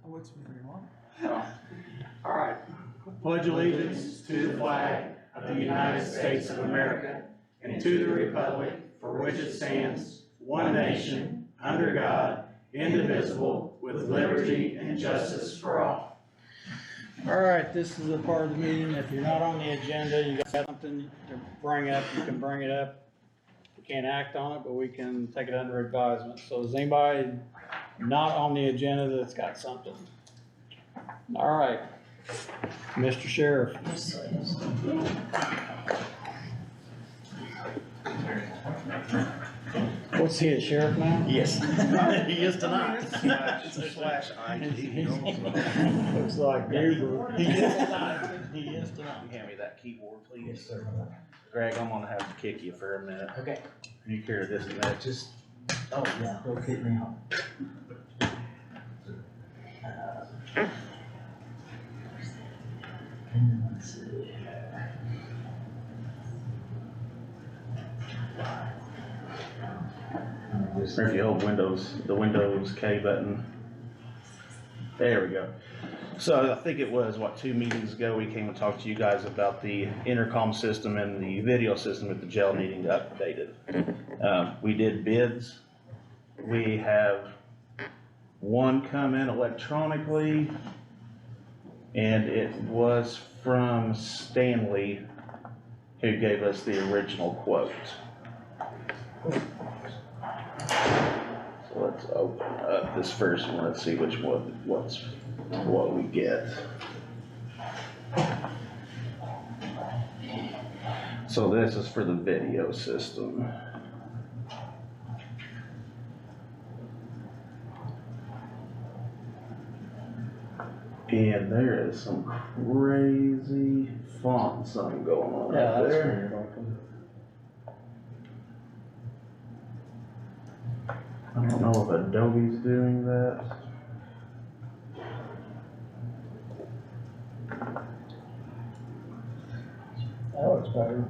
Whichever you want. All right. Pledge allegiance to the flag of the United States of America and to the republic for which it stands, one nation, under God, indivisible, with liberty and justice for all. All right, this is the part of the meeting, if you're not on the agenda, you got something to bring up, you can bring it up. We can't act on it, but we can take it under advisement. So is anybody not on the agenda that's got something? All right, Mr. Sheriff. What's he, a sheriff now? Yes, he is tonight. Slash IT. Looks like Goober. He is tonight. He is tonight. Hand me that keyboard, please. Yes, sir. Greg, I'm gonna have to kick you for a minute. Okay. You carry this and that. Just, oh yeah, go kick me off. Let's see. Or if you hold the Windows K button. There we go. So I think it was, what, 2 meetings ago, we came and talked to you guys about the intercom system and the video system at the jail needing to update it. We did bids. We have one come in electronically, and it was from Stanley, who gave us the original quote. So let's open up this first one. Let's see which one, what we get. So this is for the video system. And there is some crazy font something going on right there. I don't know if Adobe's doing that. That looks better.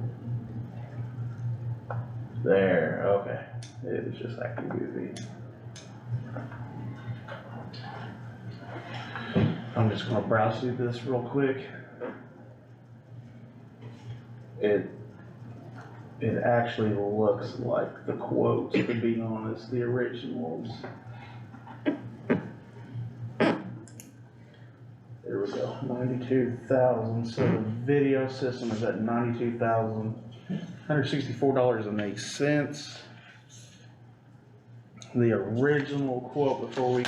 There, okay. It was just acting goofy. I'm just gonna browse through this real quick. It actually looks like the quotes, to be honest, the originals. There we go, 92,000. So the video system is at $92,164.08. The original quote before we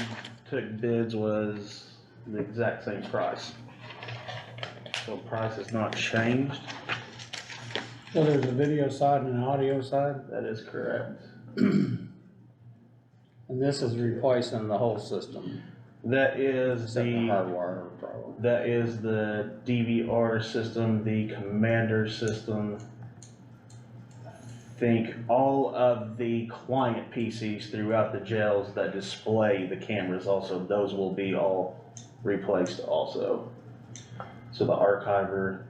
took bids was the exact same price. So price has not changed. So there's a video side and an audio side, That is correct. and this is replacing the whole system. That is Except the the hardwire probably. That is the DVR system, the commander system. Think all of the client PCs throughout the jails that display the cameras also, those will be all replaced also. So the archiver,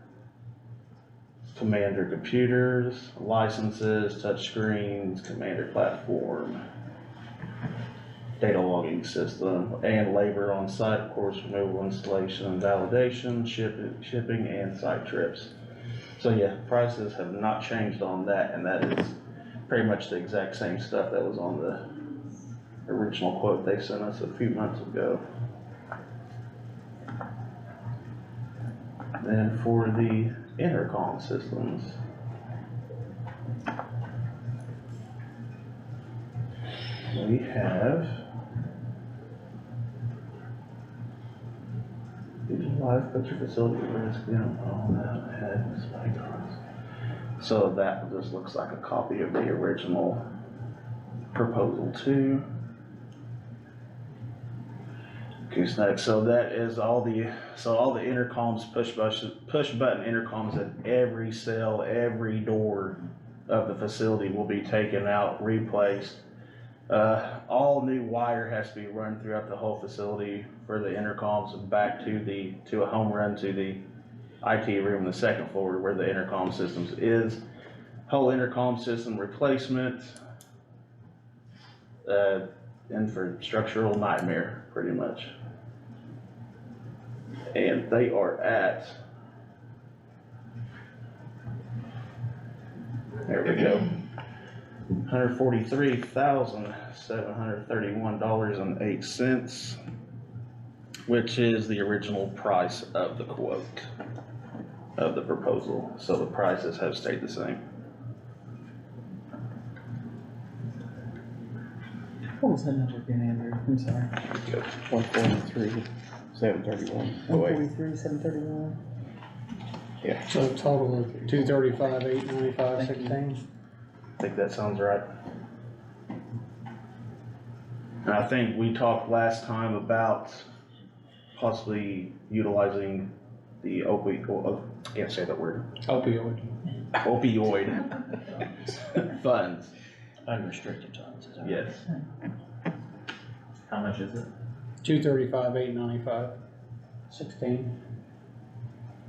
commander computers, licenses, touchscreens, commander platform, data logging system, and labor on site, of course, removal, installation, and validation, shipping, and site trips. So yeah, prices have not changed on that, and that is pretty much the exact same stuff that was on the original quote they sent us a few months ago. Then for the intercom systems, we have live put your facility at risk, so that just looks like a copy of the original proposal too. Gooseneck, so that is all the intercoms, push button intercoms at every cell, every door of the facility will be taken out, replaced. All new wire has to be run throughout the whole facility for the intercoms back to a home run to the IT room on the second floor where the intercom systems is. Whole intercom system replacement, infrastructural nightmare, pretty much. And they are at, there we go, $143,731.08, which is the original price of the quote of the proposal. So the prices have stayed the same. What was that number again, Andrew? I'm sorry. 143,731. 143,731? So total of 235, 895, 16. I think that sounds right. And I think we talked last time about possibly utilizing the can't say that word, Opioid. opioid funds. Unrestricted funds, is that right? Yes. How much is it? 235, 895, 16.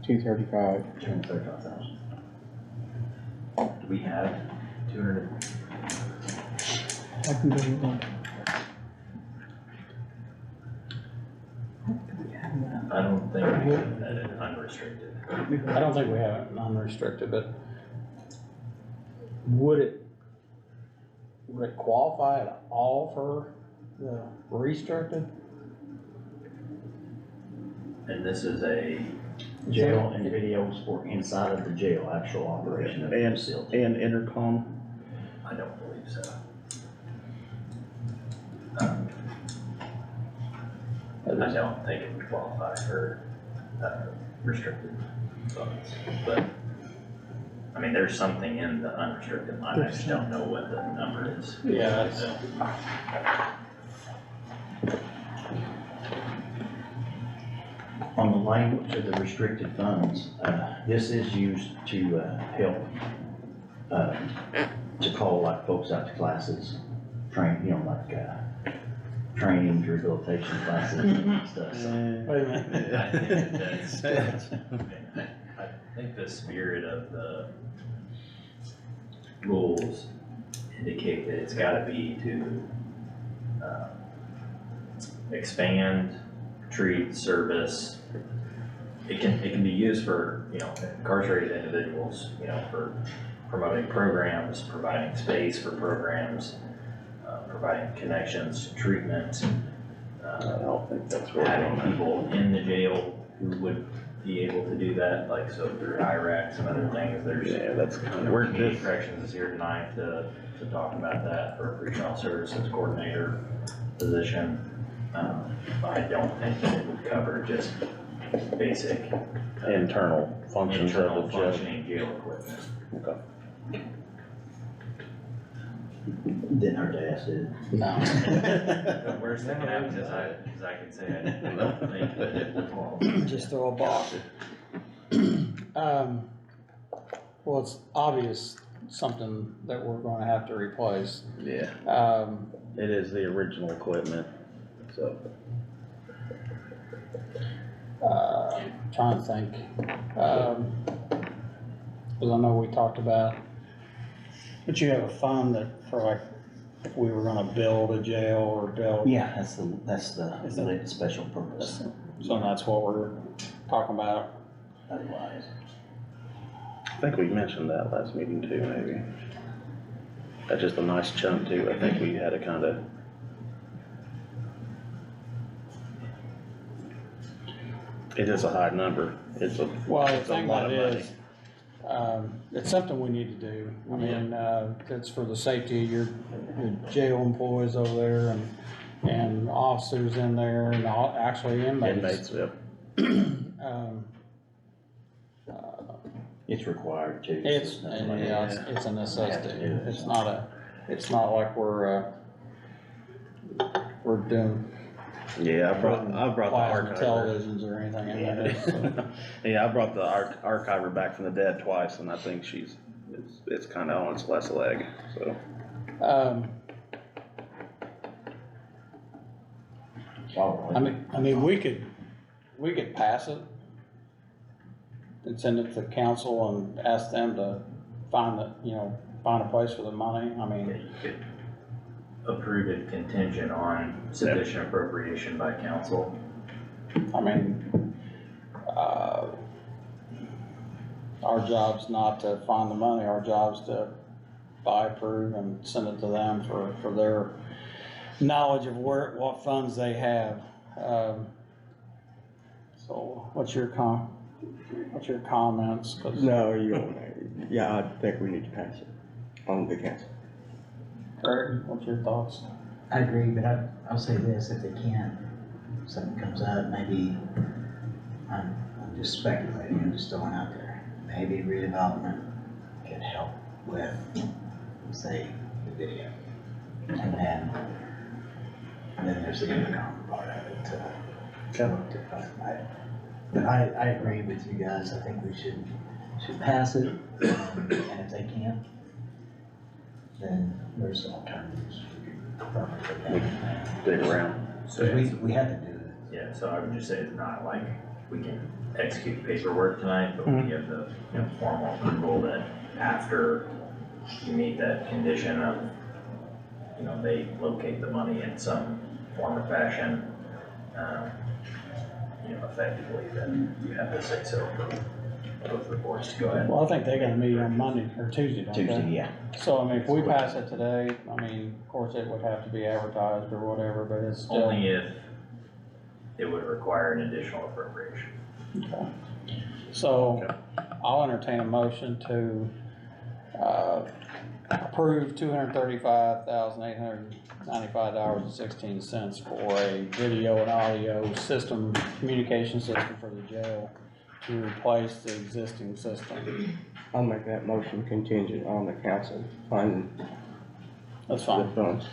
235. 235,000. Do we have 200? I can give you one. I don't think we have that in unrestricted. I don't think we have it unrestricted, but would it qualify at all for the restricted? And this is a, Jail and videos for inside of the jail, actual operation of the And, facility. and intercom. I don't believe so. I don't think it would qualify for restricted funds, but, I mean, there's something in the unrestricted line, I just don't know what the number is. Yeah, that's- On the language of the restricted funds, this is used to help, to call like folks out to classes, train, you know, like training, rehabilitation classes and stuff. So Wait a minute. I think that's, I think the spirit of the rules indicate that it's gotta be to, expand, treat, service. It can be used for, you know, incarcerated individuals, you know, for promoting programs, providing space for programs, providing connections to treatment, I don't think that's what having people in the jail who would be able to do that, like, so through IRACs and other things, there's. Yeah, that's kind of Where where Community this, Corrections is here tonight to talk about that for a pretrial services coordinator position. I don't think that it would cover just basic internal functions of internal the jail. functioning jail equipment. Okay. didn't hurt to ask, did it? No. The worst that can happen is I can say I don't think that it would qualify. Just throw a box. Well, it's obvious something that we're gonna have to replace. Yeah, it is the original equipment, so. Trying to think, cause I know we talked about, but you have a fund that for like, if we were gonna build a jail or build. Yeah, that's the special purpose, So that's what we're talking about. otherwise. I think we mentioned that last meeting too, maybe. That's just a nice chunk too, I think we had a kinda. It is a high number, it's a, Well, the it's a thing lot that of money. is, it's something we need to do. I mean, it's for the safety of your jail employees over there and officers in there and actually inmates. Inmates, yep. It's required too. It's, yeah, it's a necessity. It's not like we're doing Yeah, I brought the plasma archiver. televisions or anything in there. So. Yeah, I brought the archiver back from the dead twice, and I think it's kinda on its last leg, so. I mean, we could pass it and send it to council and ask them to find a place for the money. I mean, You could approve it contingent on sufficient appropriation by council. I mean, our job's not to find the money, our job's to buy, approve, and send it to them for their knowledge of what funds they have. So what's your comments? 'Cause- No, you don't, yeah, I think we need to pass it on the council. Greg, what's your thoughts? I agree, but I'll say this, if they can't, something comes up, maybe, I'm just speculating, I'm just throwing out there. Maybe redevelopment could help with, say, the video. And then there's the intercom part of it to look to find. But I agree with you guys, I think we should pass it, and if they can't, then there's some alternatives. Dig around. So, We had to do it. yeah, so I would just say it's not like we can execute paperwork tonight, but we give the, formal approval that after you meet that condition of, they locate the money in some form or fashion, effectively, then you have to say so for both the boards to go ahead. Well, I think they got a meeting on Monday or Tuesday, don't they? Tuesday, yeah. So, I mean, if we pass it today, I mean, of course, it would have to be advertised or whatever, but it's still. Only if it would require an additional appropriation. Okay. So, I'll entertain a motion to, approve $235,895.16 for a video and audio system, communication system for the jail to replace the existing system. I'll make that motion contingent on the council finding That's the fine. funds.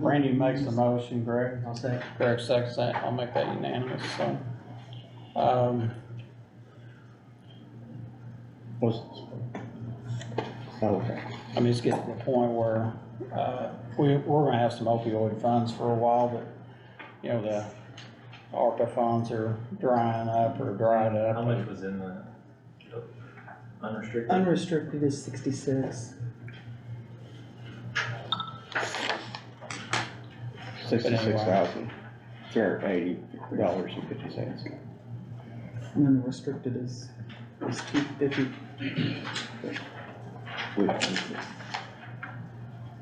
Randy makes the motion, Greg. I'll say. Greg seconds that, I'll make that unanimous, so. Was, okay. I mean, it's getting to the point where, we're gonna have some opioid funds for a while, but, the ARPA funds are drying up or dried up. How much was in the unrestricted? Unrestricted is 66. $66,380.50. And then the restricted is 250.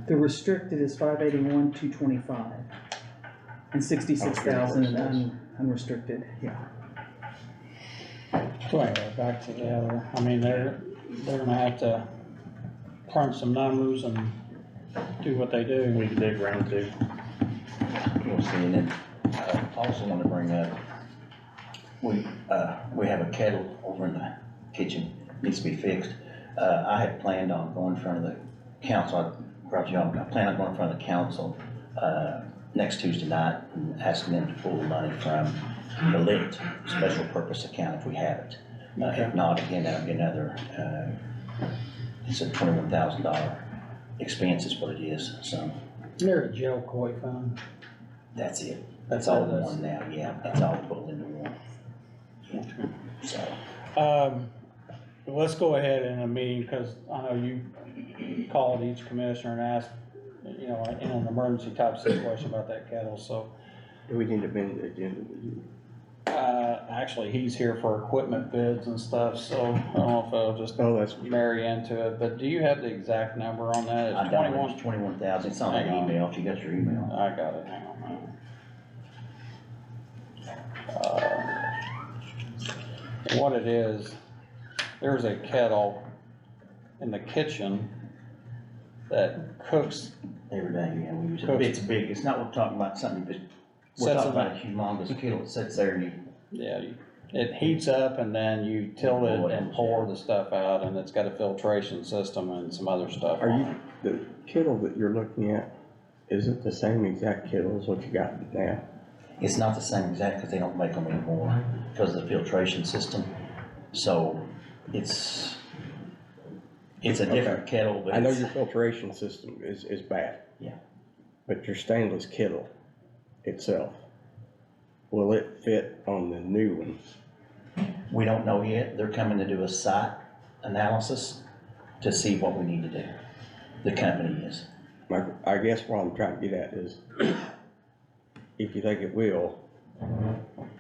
The restricted is 581, 225. And 66,000 in unrestricted, yeah. So anyway, back to the other, I mean, they're gonna have to crunch some numbers and do what they do. We can dig around too. We'll see, and then, also wanna bring up, we have a kettle over in the kitchen, needs to be fixed. I had planned on going in front of the council, I plan on going in front of the council, next Tuesday night and asking them to pull the money from the lit special purpose account if we have it. If not, again, that'll be another, it's a $21,000 expense is what it is, so They're a jail koi fund. that's it. That's all in one now, yeah, that's all pulled into one. Yeah. So, Let's go ahead in a meeting, cause I know you called each commissioner and asked, in an emergency type situation about that kettle, so. Do we need to amend the agenda? Actually, he's here for equipment bids and stuff, so I don't know if I'll just Oh, that's, marry into it, but do you have the exact number on that? I It's got 21. it's 21,000, it's on that Hang on. email, if you got your email. I got it, hang on. What it is, there's a kettle in the kitchen that cooks, Every day, yeah, we use it, Cooks. it's big, it's not, we're talking about something, but we're Sets talking in about a humongous kettle that sits there and you, it heats up and then you tilt Boil it it, and pour the stuff out, and it's got a filtration system and some other stuff are on you, it. the kettle that you're looking at, is it the same exact kettle as what you got now? it's not the same exact, cause they don't make them anymore, because of the filtration system. So, it's a different kettle, but I know it's, your filtration system is bad. Yeah. But your stainless kettle itself, will it fit on the new one? we don't know yet, they're coming to do a site analysis to see what we need to do. The company is. I guess what I'm trying to get at is, if you think it will,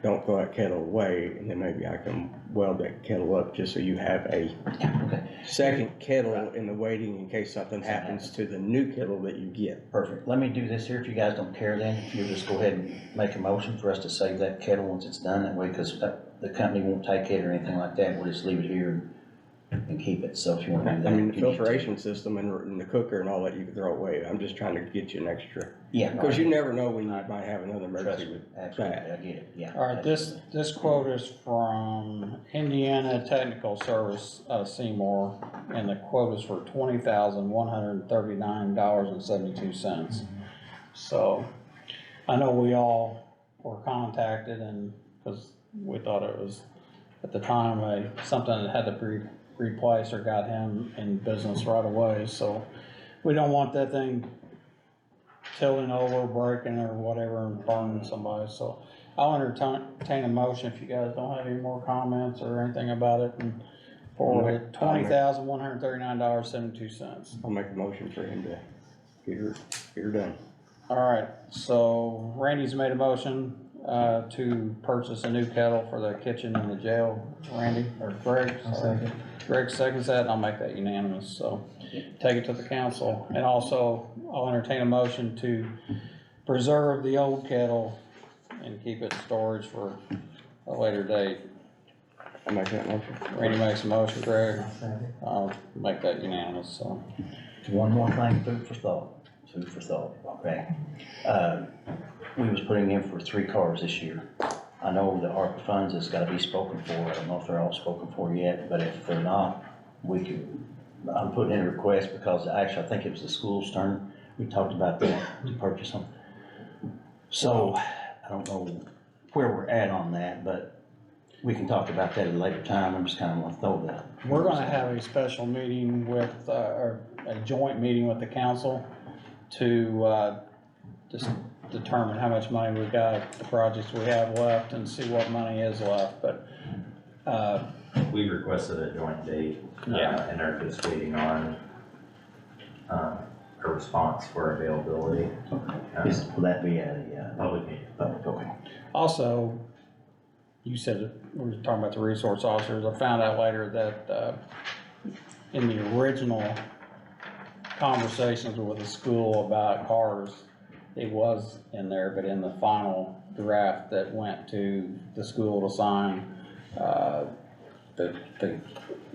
don't throw that kettle away, and then maybe I can weld that kettle up just so you have a Yeah, okay, second kettle in the waiting in case something happens to the new kettle that you get. perfect. Let me do this here, if you guys don't care then, if you'll just go ahead and make a motion for us to save that kettle once it's done, that way, because the company won't take it or anything like that, we'll just leave it here and keep it, so if you wanna do that. I mean, you the need to. filtration system and the cooker and all that you can throw away. I'm just trying to get you an extra, Yeah. no, because I you get it. never know when you might have another Trust emergency me, with absolutely, that. I get it, yeah. All right, this quote is from Indiana Technical Service out of Seymour, and the quote is for $20,139.72. So, I know we all were contacted and, cause we thought it was, at the time, something that had to be replaced or got him in business right away, so we don't want that thing tilting over, breaking or whatever and burning somebody, so I'll entertain a motion if you guys don't have any more comments or anything about it, and for $20,139.72. I'll make a motion for him to get her done. Alright, so Randy's made a motion, to purchase a new kettle for the kitchen in the jail. Randy, or Greg, sorry. Greg seconds that, and I'll make that unanimous, so take it to the council. And also, I'll entertain a motion to preserve the old kettle and keep it in storage for a later date. I'll make that motion. Randy makes a motion, Greg, I'll second. I'll make that unanimous, so. One more thing, food for thought, okay? We was putting in for 3 cars this year. I know the ARPA funds has gotta be spoken for, I don't know if they're all spoken for yet, but if they're not, I'm putting in a request because actually I think it was the school's turn, we talked about that, to purchase them. So, I don't know where we're at on that, but we can talk about that at a later time, I'm just kinda gonna throw that. We're gonna have a special meeting with, or a joint meeting with the council to, just determine how much money we've got, the projects we have left, and see what money is left, but, We requested a joint date, Yeah. and are just waiting on, a response for availability. Will that be at a, Public meeting. public, okay? also, you said, we were talking about the resource officers, I found out later that, in the original conversations with the school about cars, it was in there, but in the final draft that went to the school to sign, the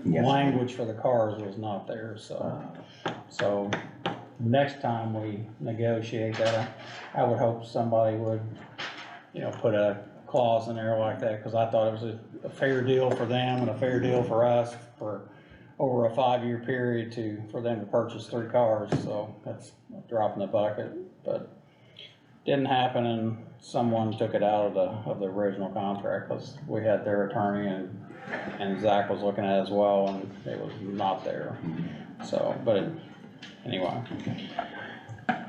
Yes. language for the cars was not there, so next time we negotiate that, I would hope somebody would, put a clause in there like that, cause I thought it was a fair deal for them and a fair deal for us for over a 5-year period for them to purchase 3 cars, so that's a drop in the bucket, but didn't happen, and someone took it out of the original contract, cause we had their attorney and Zach was looking at it as well, and it was not there, so, but anyway,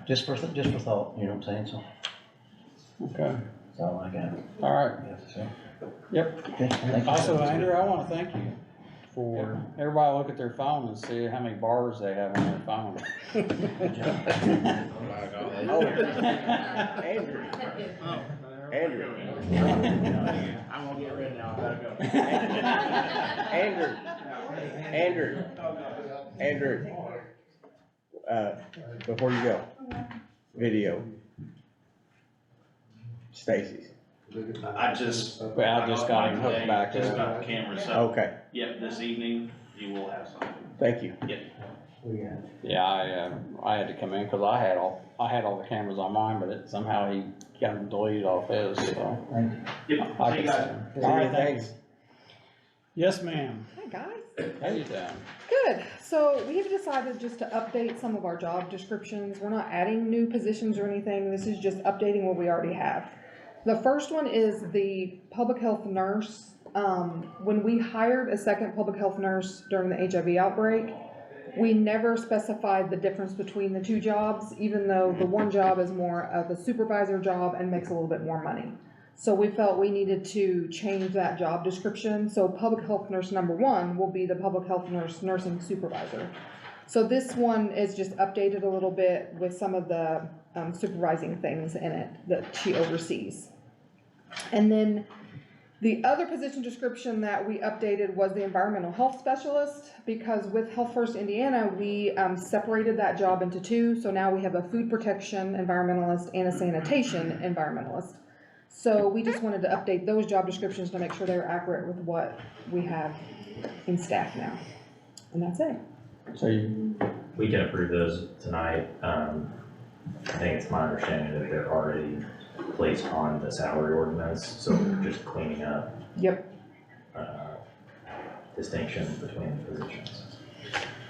Just for thought, you know what I'm saying, so, okay, that's all I got. alright, Yeah, so. yep. Okay, thank you. Also, Andrew, I wanna thank you for, everybody look at their phone and see how many bars they have on their phone. Andrew. Andrew. I won't get rid now, I gotta go. Andrew, before you go, video. Stacy's. I just. Well, I just got him hooked back Just up. got the camera, so, Okay, yep, this evening you will have something. thank you. We got Yeah, I had to come in, cause I had all the cameras on mine, but somehow he got them deleted off his, so. thank you. Yep, I see you could guys. see. Alright, thanks. Yes, ma'am. Hi, guys. How you doing? Good. So we have decided just to update some of our job descriptions. We're not adding new positions or anything. This is just updating what we already have. The first one is the public health nurse. When we hired a second public health nurse during the HIV outbreak, we never specified the difference between the 2 jobs, even though the one job is more of a supervisor job and makes a little bit more money. So we felt we needed to change that job description. So public health nurse number 1 will be the public health nurse nursing supervisor. So this one is just updated a little bit with some of the supervising things in it that she oversees. And then The other position description that we updated was the environmental health specialist, because with Health First Indiana, we separated that job into two. So now we have a food protection environmentalist and a sanitation environmentalist. So we just wanted to update those job descriptions to make sure they're accurate with what we have in staff now. And that's it. So you, We can approve those tonight. I think it's my understanding that they're already placed on the salary ordinance, so we're just cleaning up, Yep. distinction between the positions.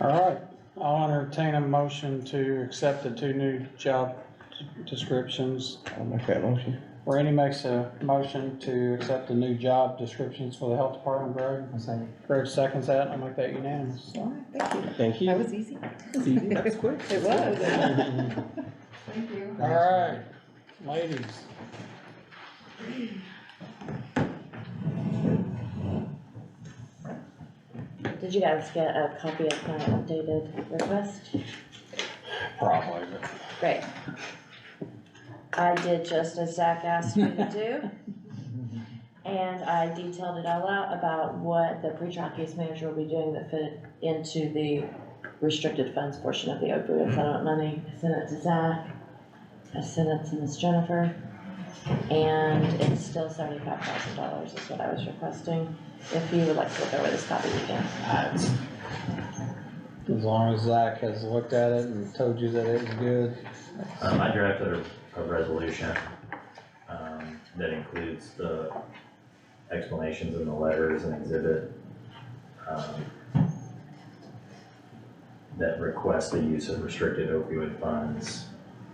all right, I'll entertain a motion to accept the two new job descriptions. I'll make that motion. Randy makes a motion to accept the new job descriptions for the health department, Greg. I say, Greg seconds that, I'll make that unanimous. All right, thank you. Thank That you. was easy. that was quick. It was. Thank you. All right, ladies. Did you guys get a copy of my updated request? Probably, but. Great. I did just as Zach asked me to do. And I detailed it all out about what the pre-trial case manager will be doing that fit into the restricted funds portion of the opioid settlement money. I sent it to Zach. I sent it to Miss Jennifer. And it's still $75,000 is what I was requesting. If you would like to look over this copy, you can. As long as Zach has looked at it and told you that it was good. I drafted a resolution, that includes the explanations in the letters and exhibit, that request the use of restricted opioid funds.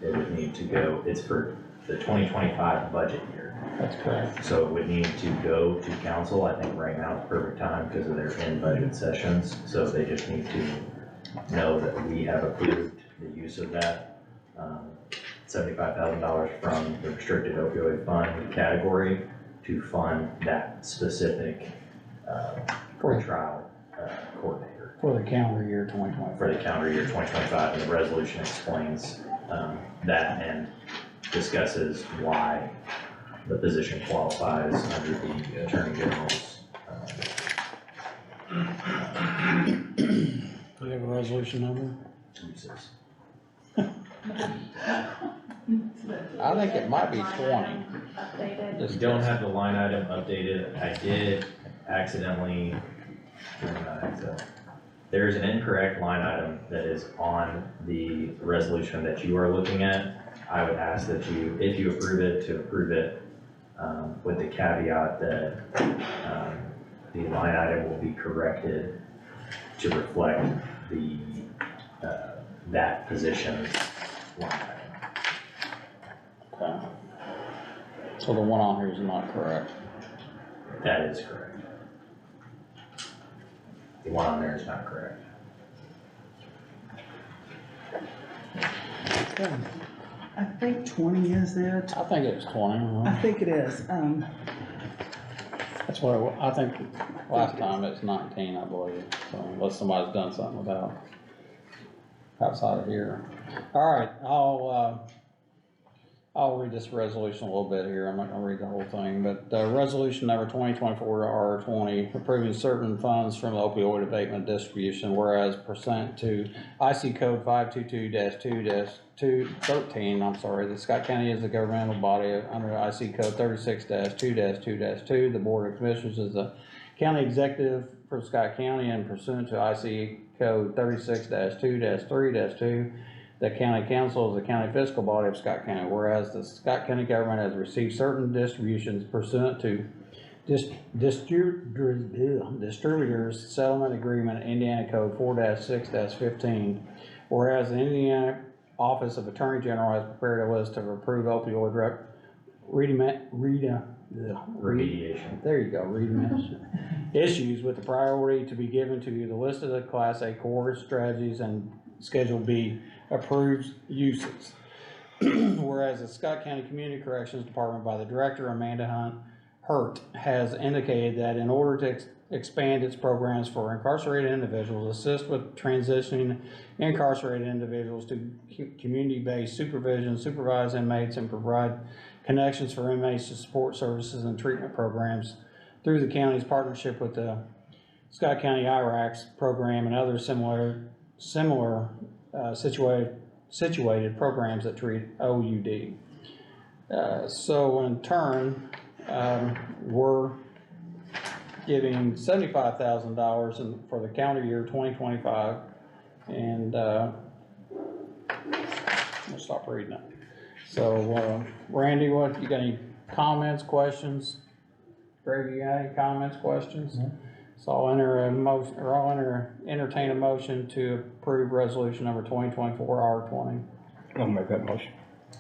It would need to go, it's for the 2025 budget year. That's correct. So it would need to go to council. I think right now is the perfect time because of their in-budget sessions. So they just need to know that we have approved the use of that, $75,000 from the restricted opioid fund category to fund that specific, trial coordinator For the calendar year 2025. for the calendar year 2025. And the resolution explains, that and discusses why the position qualifies under the Attorney General's, Do you have a resolution number? uses. I think it might be 20. Updated. You don't have the line item updated. I did accidentally, there's an incorrect line item that is on the resolution that you are looking at. I would ask that you, if you approve it, to approve it, with the caveat that, the line item will be corrected to reflect the, that position's line item. Okay. So the one on here is not correct. That is correct. The one on there is not correct. I think 20 is it. I think it was 20. I think it is. That's what I think last time it's 19, I believe. So unless somebody's done something without, outside of here. All right, I'll read this resolution a little bit here. I'm not gonna read the whole thing, but resolution number 2024-R20, approving certain funds from the opioid abatement distribution, whereas pursuant to IC code 522-2-213, the Scott County is the governmental body under IC code 36-2-2-2. The Board of Commissioners is the county executive for Scott County, and pursuant to IC code 36-2-3-2, the county council is the county fiscal body of Scott County, whereas the Scott County government has received certain distributions pursuant to distributors settlement agreement, Indiana code 4-6-15, whereas the Indiana Office of Attorney General has prepared a list of approved opioid Remediation. there you go, remediation issues with the priority to be given to the list of the Class A core strategies and Schedule B approved uses. Whereas the Scott County Community Corrections Department by the Director Amanda Hurt has indicated that in order to expand its programs for incarcerated individuals, assist with transitioning incarcerated individuals to community-based supervision, supervise inmates, and provide connections for inmates to support services and treatment programs, through the county's partnership with the Scott County IRAX program and other similar situated programs that treat OUD. So in turn, we're giving $75,000 for the calendar year 2025, and I'll stop reading it. So, Randy, what, you got any comments, questions? Greg, you got any comments, questions? So I'll entertain a motion to approve resolution number 2024-R20. I'll make that motion.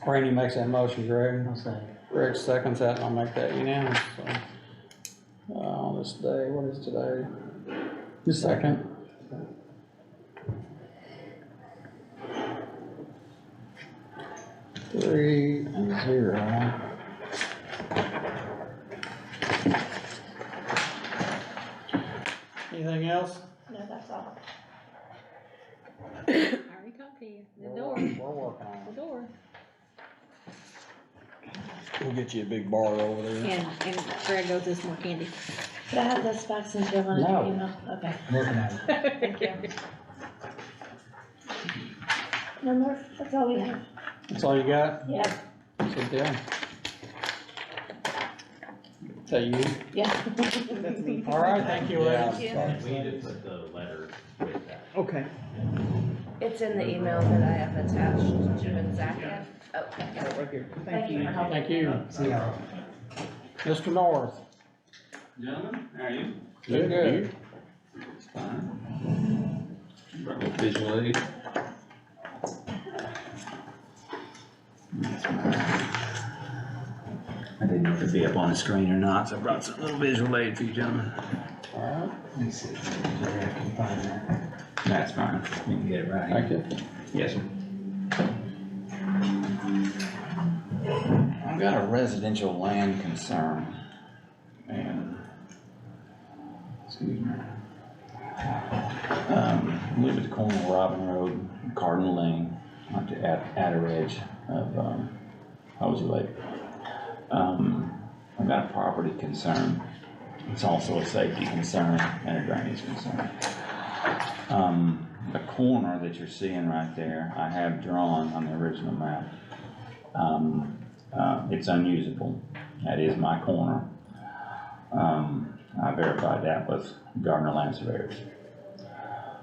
Randy makes that motion, Greg. I'll say. Greg seconds that, and I'll make that unanimous, so. On this day, what is today? The second. Three and 0. Anything else? No, that's all. Already come to you, the door, We're working on the it. door. We'll get you a big bar over there. And Greg owes us more candy. Could I have this back since you wanted No. to email? Okay, Looking at it. thank you. No more, that's all we have. That's all you got? Yeah, Good deal. Is that you? yeah. All right, thank you, Ray. Thank you. We need to put the letter with that. Okay. It's in the email that I have attached to and Zach have. Oh, okay. Right here. Thank you for helping. Thank you. See y'all. Mr. North? Gentlemen, how are you? Good. Brought a visual aid. I didn't know if it'd be up on the screen or not, so I brought some little visual aid for you gentlemen. All right, Let me see if I can find that. That's fine, you can get it right here. thank you. Yes, sir. I've got a residential land concern, and, excuse me. Live at the corner of Robin Road, and Cardinal Lane, at the outer edge of, Hosey Lake. I've got a property concern. It's also a safety concern and a drainage concern. The corner that you're seeing right there, I have drawn on the original map. It's unusable. That is my corner. I verified that with Gardner Land Surveyors.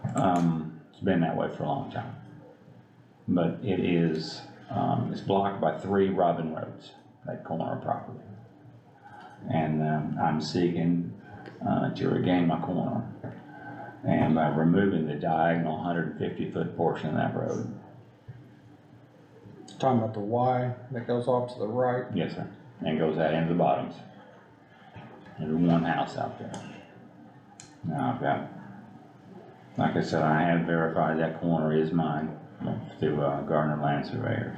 It's been that way for a long time. But it is, it's blocked by 3 Robin Roads, that corner of property. And I'm seeking to regain my corner. And by removing the diagonal 150-foot portion of that road. Talking about the Y that goes off to the right. Yes, sir. And goes out into the bottoms. There's one house out there. Now I've got, like I said, I have verified that corner is mine through Gardner Land Surveyors.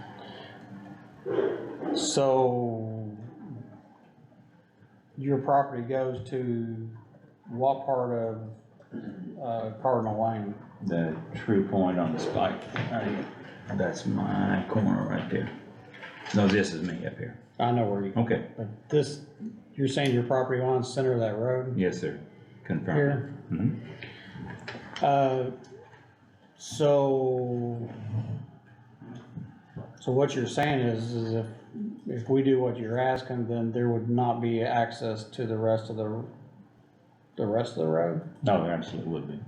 So your property goes to what part of Cardinal Lane? The true point on the spike, right here. That's my corner right there. No, this is me up here. I know where you, Okay. but this, you're saying your property line's center of that road Yes, sir. Confirm. here? Mhm. So what you're saying is if we do what you're asking, then there would not be access to the rest of the road? No, there absolutely would be.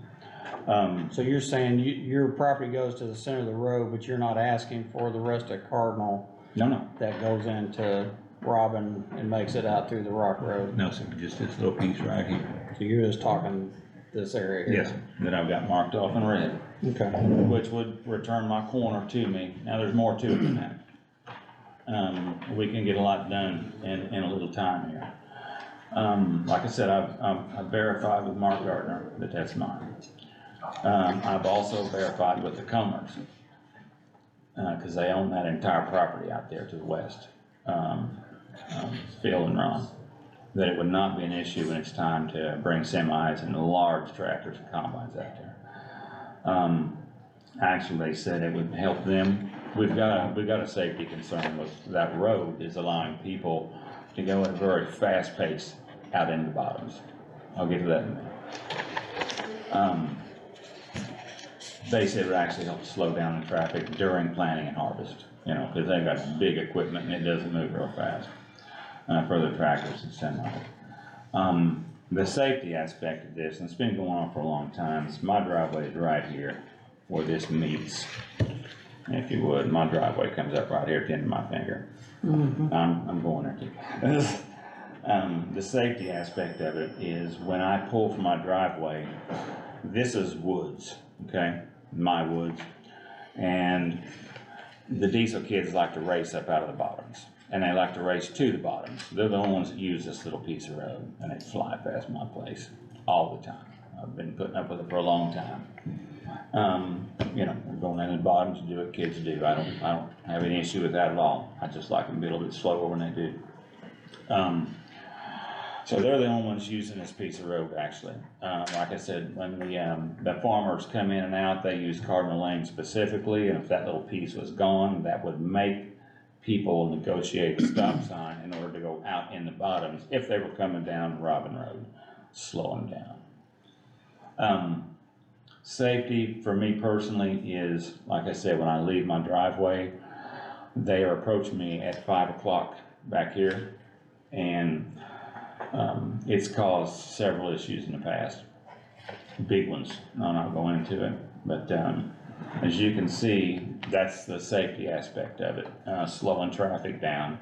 So you're saying your property goes to the center of the road, but you're not asking for the rest of Cardinal No, that goes into Robin and makes it out through the Rock Road? no, sir, just this little piece right here. So you're just talking this area here? Yes, sir, that I've got marked off in red, Okay. which would return my corner to me. Now, there's more to it than that. We can get a lot done in a little time here. Like I said, I've verified with Mark Gardner that that's mine. I've also verified with the Comers, cause they own that entire property out there to the west, Phil and Ron, that it would not be an issue when it's time to bring semis and large tractors and combines out there. Actually, they said it would help them. We've got a safety concern with that road is allowing people to go at a very fast pace out into the bottoms. I'll get to that in a minute. They said it would actually help slow down the traffic during planting and harvest, you know, cause they've got big equipment and it doesn't move real fast, for the tractors and semis. The safety aspect of this, and it's been going on for a long time, is my driveway is right here where this meets. If you would, my driveway comes up right here at the end of my finger. I'm going there too. The safety aspect of it is when I pull from my driveway, this is woods, okay? My woods. And the diesel kids like to race up out of the bottoms. And they like to race to the bottoms. They're the only ones that use this little piece of road, and they fly past my place all the time. I've been putting up with it for a long time. You know, we're going into the bottoms to do what kids do. I don't have any issue with that at all. I just like them to be a little bit slower when they do. So they're the only ones using this piece of road, actually. Like I said, when the farmers come in and out, they use Cardinal Lane specifically, and if that little piece was gone, that would make people negotiate a stop sign in order to go out in the bottoms if they were coming down Robin Road, slowing down. Safety for me personally is, like I said, when I leave my driveway, they are approaching me at 5 o'clock back here, and it's caused several issues in the past, big ones. I'm not going into it, but as you can see, that's the safety aspect of it, slowing traffic down,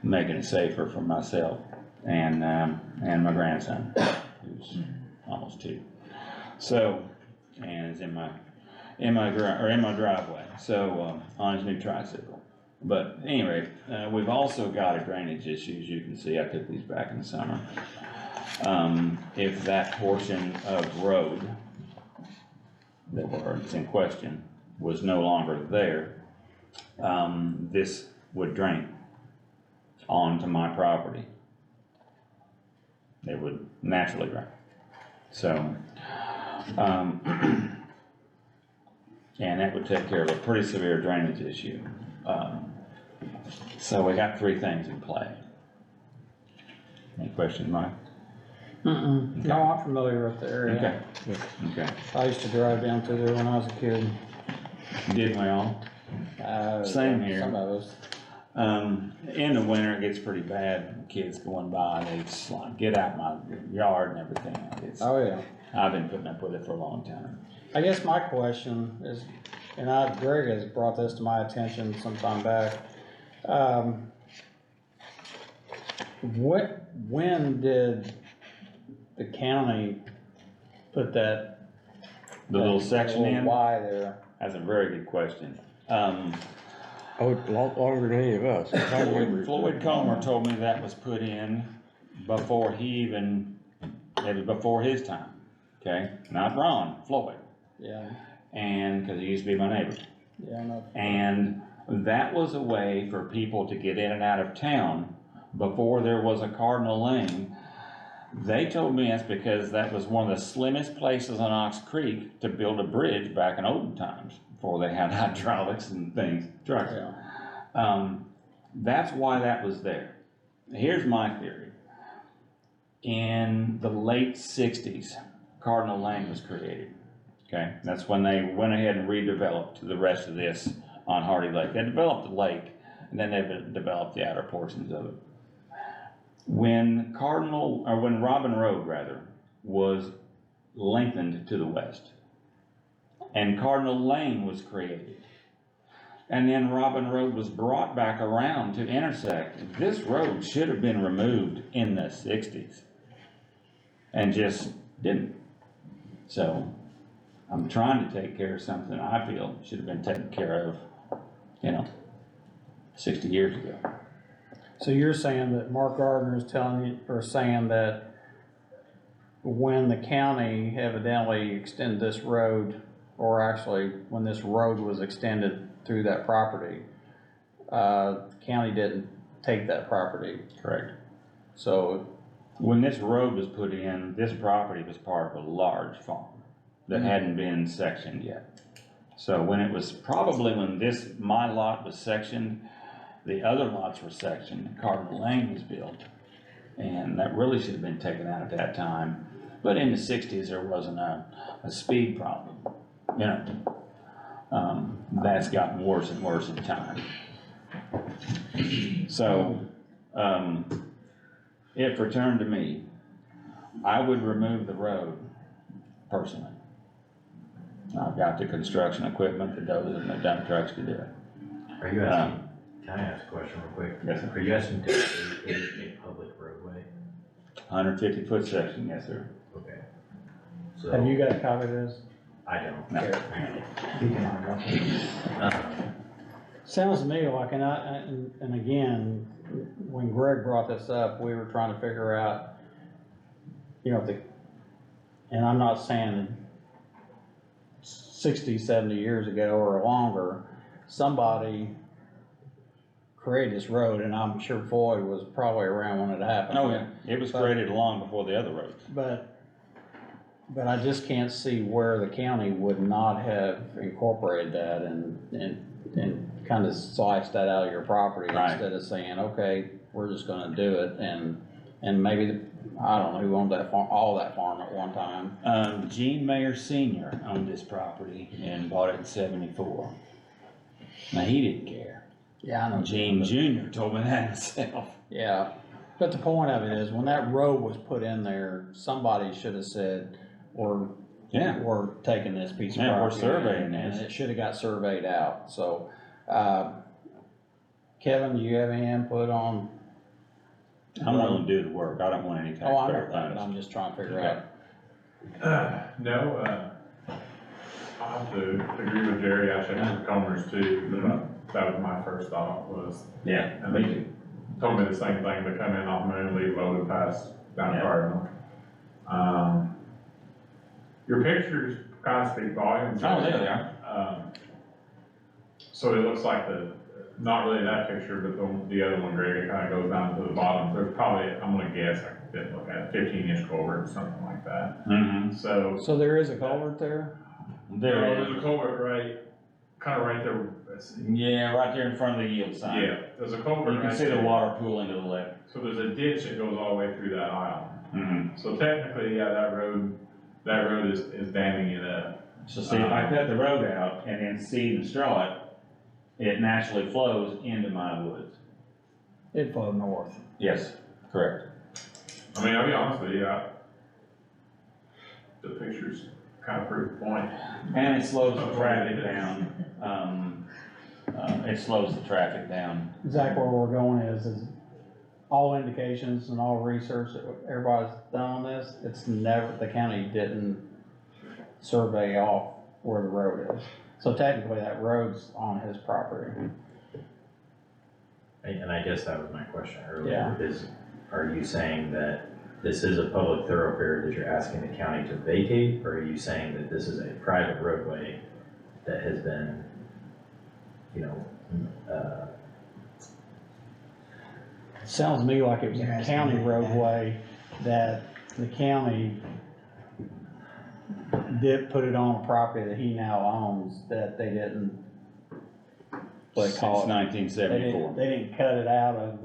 making it safer for myself and my grandson, who's almost 2. So, and is in my driveway, so on his new tricycle. But at any rate, we've also got a drainage issue, as you can see. I took these back in the summer. If that portion of road that was in question was no longer there, this would drain onto my property. It would naturally drain. So, and that would take care of a pretty severe drainage issue. So we got 3 things in play. Any questions, Mike? No, I'm familiar with the area. Okay. I used to drive down through there when I was a kid. Didn't we all? Same here. Some of us. In the winter, it gets pretty bad. Kids going by, they just like, get out my yard and everything. Oh, yeah. I've been putting up with it for a long time. I guess my question is, and Greg has brought this to my attention some time back. When did the county put that? The little section in? Why there? That's a very good question. Oh, a lot longer than any of us. Floyd Comer told me that was put in before it was before his time, okay? Not Ron, Floyd. Yeah. And, cause he used to be my neighbor. Yeah, I know. And that was a way for people to get in and out of town before there was a Cardinal Lane. They told me that's because that was one of the slimmest places on Ox Creek to build a bridge back in olden times, before they had hydraulics and things, trucks. Yeah. That's why that was there. Here's my theory. In the late 60s, Cardinal Lane was created. Okay, that's when they went ahead and redeveloped the rest of this on Hardy Lake. They developed the lake, and then they developed the outer portions of it. When Robin Road, rather, was lengthened to the west, and Cardinal Lane was created, and then Robin Road was brought back around to intersect, this road should have been removed in the 60s, and just didn't. So, I'm trying to take care of something I feel should have been taken care of, 60 years ago. So you're saying that Mark Gardner is saying that when the county evidently extended this road, or actually when this road was extended through that property, the county didn't take that property. Correct. So when this road was put in, this property was part of a large farm that hadn't been sectioned yet. So when my lot was sectioned, the other lots were sectioned, Cardinal Lane was built. And that really should have been taken out at that time. But in the sixties, there wasn't a speed problem, you know. That's gotten worse and worse in time. So, if returned to me, I would remove the road personally. I've got the construction equipment, the dozers and the dump trucks to do it. Are you asking, can I ask a question real quick? Yes, sir. Are you asking to vacate a public roadway? 150-foot section, yes, sir. Okay. So, Have you got a copy of this? I don't. No. You can argue. Sounds to me like, and again, when Greg brought this up, we were trying to figure out, you know, and I'm not saying 60, 70 years ago or longer, somebody created this road, and I'm sure Floyd was probably around when it happened. Oh, yeah, it was created long before the other roads. But I just can't see where the county would not have incorporated that and kind of sliced that out of your property Right. instead of saying, okay, we're just gonna do it, and maybe, I don't know who owned that farm, all that farm at one time. Gene Mayer Senior owned this property and bought it in '74. Now, he didn't care. Yeah, I know. Gene Junior told me that himself. Yeah, but the point of it is, when that road was put in there, somebody should have said, Yeah. we're taking this piece of Yeah, we're property. surveying And this. it should have got surveyed out, so, Kevin, do you have any input on? I'm willing to do the work. I don't want any Oh, I know taxpayer that, but funds. I'm just trying to figure out. No, I'll have to agree with Jerry, I checked with Comers too, but that was my first thought was, Yeah, and they told me the same thing, to come in off Moon, leave loaded past down Yeah. Cardinal. Your pictures kind of speak volumes. Oh, there they are. So it looks like not really that picture, but the other one, Greg, it kind of goes down to the bottom, there's probably, I'm gonna guess, I didn't look at it, 15-inch culvert or something like that. Mm-hmm. So, there is a culvert there? there's a culvert kind of right there. Yeah, right there in front of the yield sign. Yeah, there's a culvert You can right see the there. water pooling to the left. So there's a ditch that goes all the way through that aisle. Mm-hmm. So technically, yeah, that road is damming it up. So see, if I cut the road out and then seed and straw it, it naturally flows into my woods. It flowed north. Yes, correct. I mean, I'll be honest with you, the pictures kind of prove the point. And it slows the traffic down. It slows the traffic down. Exactly where we're going is all indications and all research that everybody's done on this, it's never, the county didn't survey off where the road is. So technically, that road's on his property. And I guess that was my question earlier, Yeah. is, are you saying that this is a public thoroughfare that you're asking the county to vacate? Or are you saying that this is a private roadway that has been, you know, Sounds to me like it was You're a asking county me that. roadway that the county did put it on a property that he now owns, that they didn't, what they Since call it. 1974. They didn't cut it out of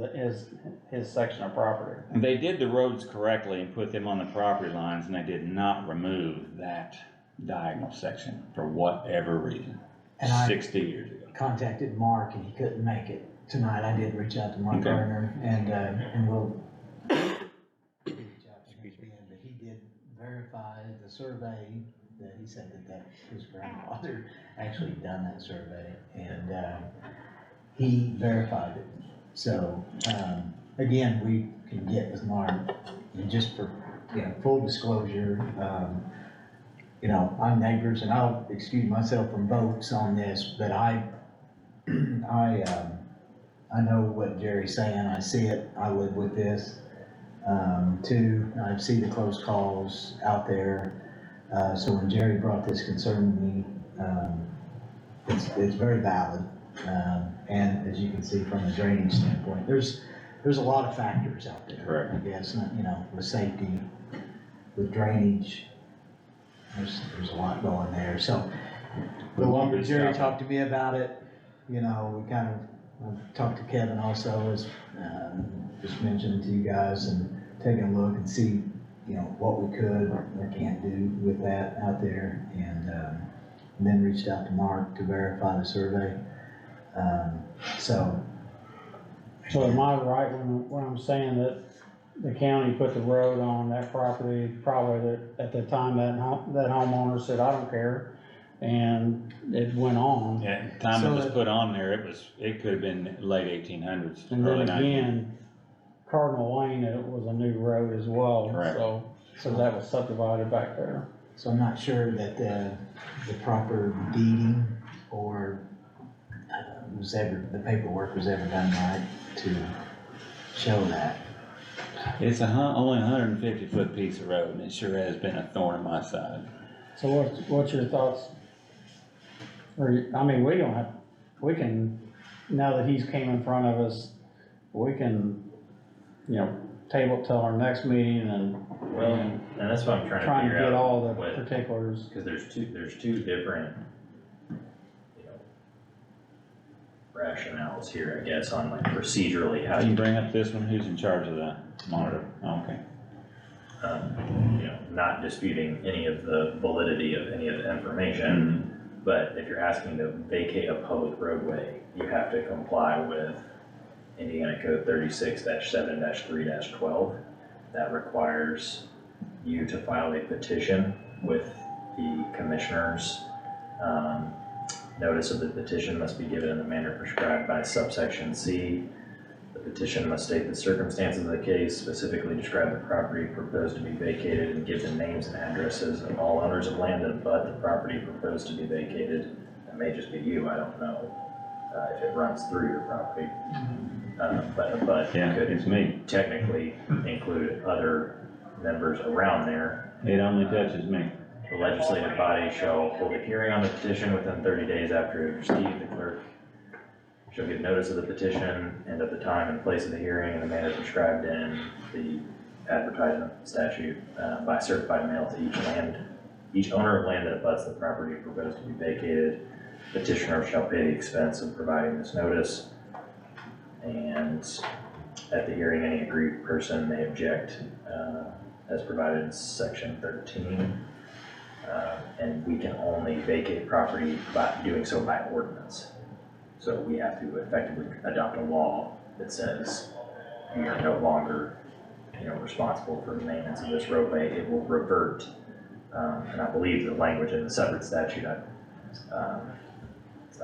his section of property. They did the roads correctly and put them on the property lines, and they did not remove that diagonal section for whatever reason, And I 60 years ago. contacted Mark and he couldn't make it tonight. I did reach out to Mark Okay. Gardner and we'll reach out to him again, but he did verify the survey that he said that his grandfather actually done that survey and, he verified it. So, again, we can get with Mark and just for, full disclosure, I'm neighbors and I'll excuse myself from votes on this, but I know what Jerry's saying, I see it, I live with this. Two, I see the close calls out there, so when Jerry brought this concern to me, it's very valid. And as you can see from a drainage standpoint, there's a lot of factors out there. Correct. I guess, with safety, with drainage, there's a lot going there, so. The longer Jerry talked to me about it, we kind of, I've talked to Kevin also, as, just mentioned to you guys, and taking a look and see, you know, what we could or can't do with that out there, and then reached out to Mark to verify the survey. So. So am I right when I'm saying that the county put the road on that property, probably that, at the time that homeowner said, I don't care, and it went on. Yeah, the time it was put on there, it could have been late 1800s, And early then 1900s. again, Cardinal Lane, it was a new road as well, Correct. so that was subdivided back there. So I'm not sure that the proper deeding or the paperwork was ever done right to show that. It's only a 150-foot piece of road, and it sure has been a thorn in my side. So what's your thoughts? I mean, we can, now that he's came in front of us, we can, you know, table it till our next meeting and Well, and that's what I'm trying to try and figure get out. all the what- particulars. Cause there's two different, you know, rationales here, I guess, on like procedurally how Can you you, bring up this one? Who's in charge of that monitor? Oh, okay. you know, not disputing any of the validity of any of the information. But if you're asking to vacate a public roadway, you have to comply with Indiana Code 36-7-3-12. That requires you to file a petition with the commissioners. Notice of the petition must be given in the manner prescribed by subsection C. The petition must state the circumstances of the case, specifically describe the property proposed to be vacated, and give the names and addresses of all owners of land that abut the property proposed to be vacated. It may just be you, I don't know, if it runs through your property. But Yeah, it could it's me. technically include other members around there. It only touches me. The legislative body shall hold a hearing on the petition within 30 days after it is received. The clerk shall give notice of the petition and of the time and place of the hearing in the manner prescribed in the advertisement statute by certified mail to each owner of land that abuts the property proposed to be vacated. Petitioner shall pay the expense of providing this notice. And at the hearing, any aggrieved person may object as provided in section 13. And we can only vacate property by doing so by ordinance. So we have to effectively adopt a law that says we are no longer, you know, responsible for the maintenance of this roadway. It will revert, and I believe the language in the separate statute, it's not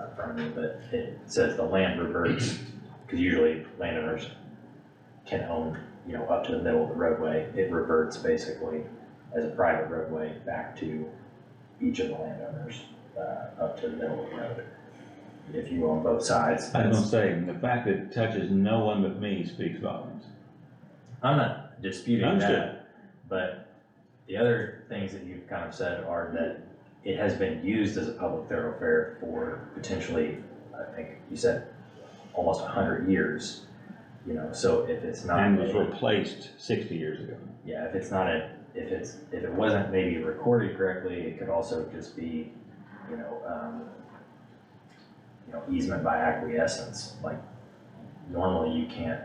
in front of me, but it says the land reverts, because usually landowners can own, you know, up to the middle of the roadway. It reverts basically as a private roadway back to each of the landowners, up to the middle of the road. If you own both sides. I was gonna say, the fact that it touches no one but me speaks volumes. I'm not disputing Understood. that, but the other things that you've kind of said are that it has been used as a public thoroughfare for potentially, I think you said, almost 100 years, you know, so if it's not. And was replaced 60 years ago. Yeah, if it's not if it wasn't maybe recorded correctly, it could also just be, you know, easement by acquiescence. Like, normally you can't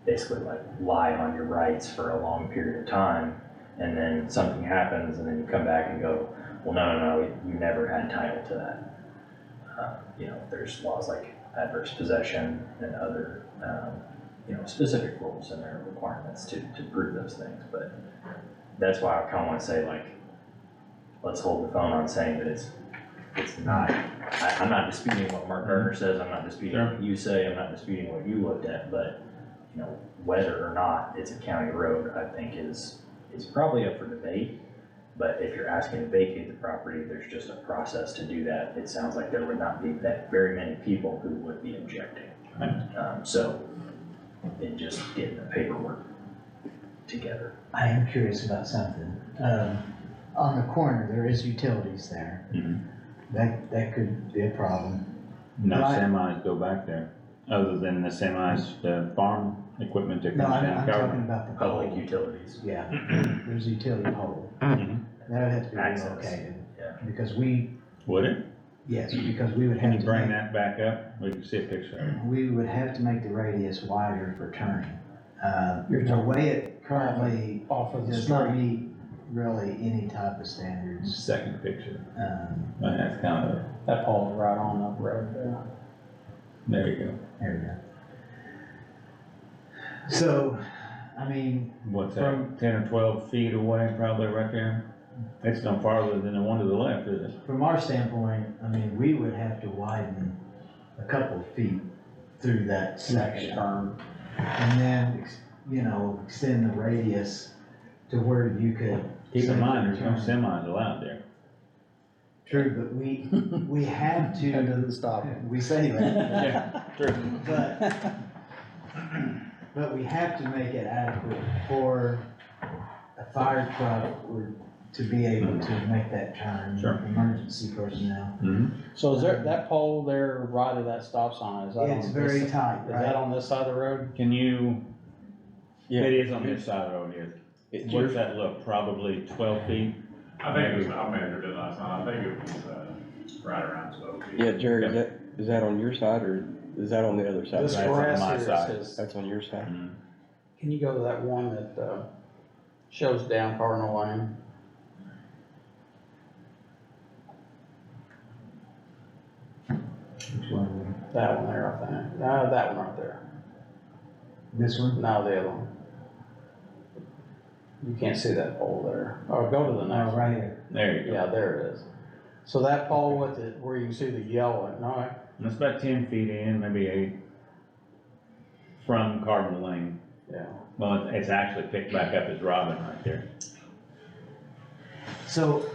basically like lie on your rights for a long period of time, and then something happens, and then you come back and go, well, no, you never had title to that. You know, there's laws like adverse possession and other, you know, specific rules and their requirements to prove those things. But that's why I kind of want to say, like, let's hold the phone on saying that it's not, I'm not disputing what Mark Gardner says, I'm not disputing what you say, I'm not disputing what you looked at, but, you know, whether or not it's a county road, I think is probably up for debate. But if you're asking to vacate the property, there's just a process to do that. It sounds like there would not be that very many people who would be objecting. So, in just getting the paperwork together. I am curious about something. On the corner, there is utilities there. That could be a problem. No Right. semis go back there, other than the semis, the farm equipment that No, comes I'm down. talking about the Public pole. utilities. Yeah, there's a utility pole. Mhm. That would have to be Access. relocated. Yeah. Because Would it? yes, because we would Can have you to bring make, that back up? We can see a picture of it. we would have to make the radius wider for turning. You're The talking- way it currently off of the does not street. meet really any type of standards. Second picture, Um, that's kind of, That pole's right on the road there. there you go. there we go. So, I mean, What's From- that, 10 or 12 feet away, probably right there? It's no farther than the one to the left, is it? from our standpoint, I mean, we would have to widen a couple of feet through that Second section. turn. And then, you know, extend the radius to where you could. Keep in mind, there's no turn. semis allowed there. True, but we have That to, doesn't stop it. we say that, True. but we have to make it adequate for a fire truck or to be able to make that turn. Sure. Emergency personnel. So is there, that pole there right of that stop sign, is that on It's this? very tight, Is that right? on this side of the road? Can you, Yeah. it is on this side of the road here. It's Where's that look, probably 12 feet? I think it was, I measured it last night, I think it was, right around 12 feet. Yeah, Jerry, is that on your side or is that on the other side? This That's on grass my here side. says, That's on your side? Mhm. can you go to that one that, shows down Cardinal Lane? Which one? That one there, I think. No, that one right there. This one? No, the other one. You can't see that pole there. Oh, go to the next Oh, one. right here. There you go. Yeah, there it is. So that pole with it, where you can see the yellow, no, It's about 10 feet in, maybe 8 from Cardinal Lane. yeah. Well, it's actually picked back up as Robin right there. So,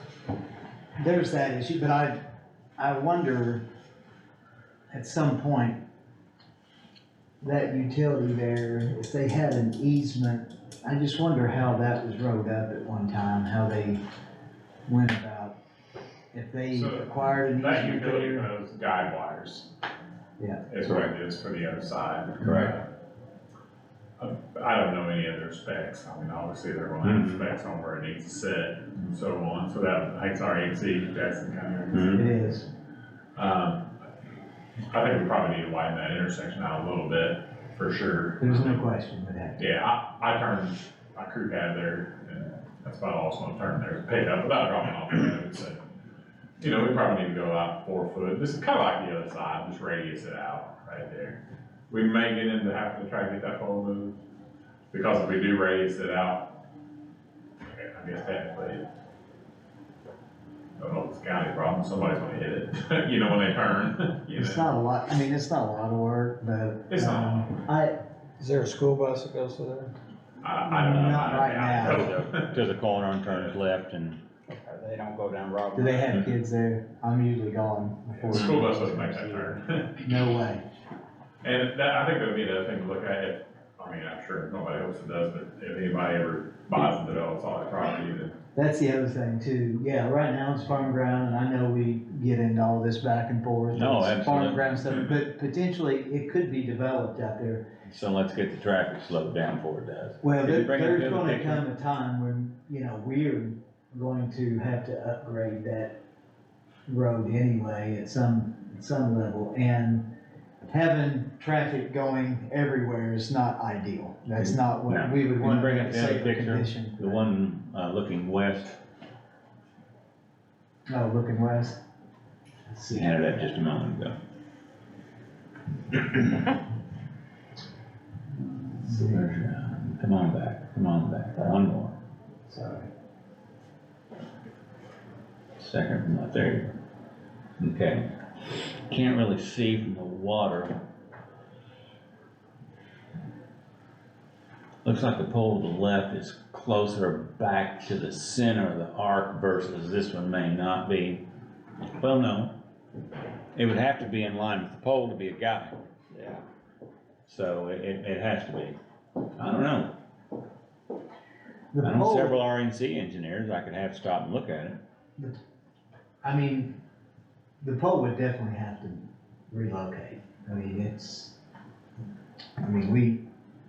there's that issue, but I wonder, at some point, that utility there, if they had an easement, I just wonder how that was wrote up at one time, how they went about, if they So, acquired an That easement utility there. knows guide wires. Yeah. Is what it is for the other side. Correct. I don't know any other specs, I mean, obviously they're gonna have specs on where it needs to sit and so on, so that, it's our AC, Jackson County. It is. I think we probably need to widen that intersection out a little bit, for sure. There's no question with that. Yeah, I turned my crew cab there, and that's about all it's gonna turn there, is pick up without dropping off the road, so. You know, we probably need to go out 4 foot, this is kinda like the other side, just radius it out right there. We may get into having to try to get that pole moved, because if we do radius it out, I guess technically, I don't know if it's a county problem, somebody's gonna hit it, you know, when they turn, you It's know. not a lot, I mean, it's not a lot of work, but. It's not. Is there a school bus that goes to there? I don't know. Not right now. To the corner and turns left and, Okay, they don't go down Robert. Do they have kids there? I'm usually gone before. The school bus doesn't make that turn. No way. And that, I think that would be another thing to look at, if, I mean, I'm sure nobody else does, but if anybody ever buys and develops all that property, then. That's the other thing too. Yeah, right now it's farm ground and I know we get into all this back and forth. No, It's absolutely. Farm ground stuff, but potentially it could be developed out there. so let's get the traffic slowed down before it does. Well, Did you bring up there's the other gonna picture? come a time when, you know, we're going to have to upgrade that road anyway at some level. And having traffic going everywhere is not ideal. That's not No. what we would Can you want to bring make up a the other safer picture? condition. The one, looking west, Oh, looking west. Let's see. handed that just a moment ago. Come on back, one more, Sorry. second from left, there you go. Okay, can't really see from the water. Looks like the pole to the left is closer back to the center of the arc versus this one may not be. Well, no, it would have to be in line with the pole to be a guide. Yeah. So it has to be. I don't know. The I know pole, several RNC engineers, I could have stop and look at it. I mean, the pole would definitely have to relocate. I mean,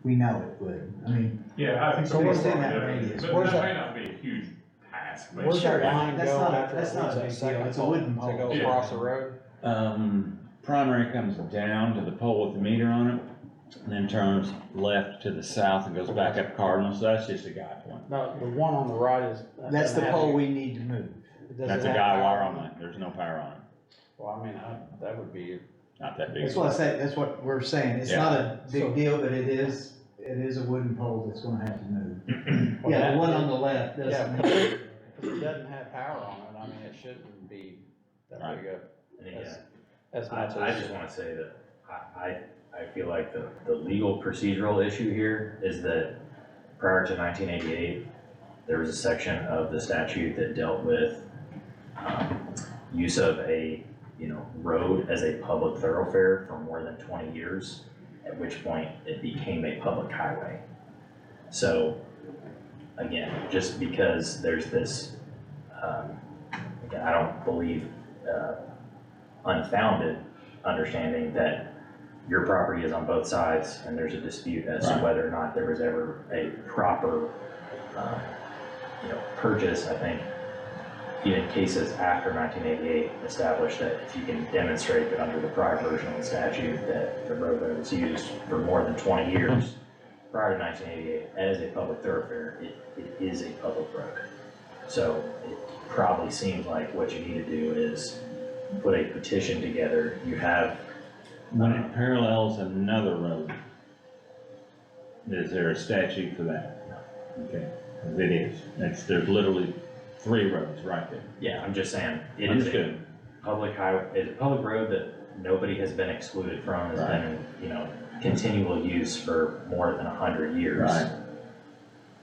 we know it would. I mean, Yeah, I think. So where's that radius? But Where's that that- may not be a huge task. but Where's that sure. line That's go not- after that's it not leaves a that big deal. second It's a pole wooden to pole. go Yeah. across the road? Primary comes down to the pole with the meter on it, and then turns left to the south and goes back up Cardinal, so that's just a guy point. No, the one on the right is. That's the pole we need to move. That's a guy wire on it, there's no power on it, Well, I mean, that would be, not that big. That's what I say, that's what we're saying. It's Yeah. not a big deal, but it is a wooden pole that's gonna have to move. Well, Yeah, that- the one on the left yeah, doesn't. because it doesn't have power on it, I mean, it shouldn't be that Right. big And a, again, as I much as. just wanna say that I feel like the legal procedural issue here is that prior to 1988, there was a section of the statute that dealt with, use of a, road as a public thoroughfare for more than 20 years, at which point it became a public highway. So, again, just because there's this, again, I don't believe, unfounded understanding that your property is on both sides and there's a dispute as to Right. whether or not there was ever a proper, purchase. I think even cases after 1988 established that if you can demonstrate that under the prior version of the statute that the roadway was used for more than 20 years prior to 1988 as a public thoroughfare, it is a public road. So it probably seems like what you need to do is put a petition together. You have, When it parallels another road, is there a statute for that? Okay, 'cause it is, there's literally 3 roads right there. yeah, I'm just saying, it is a Understood. public highway, it's a public road that nobody has been excluded from, has been in, continual use for more than 100 years. Right.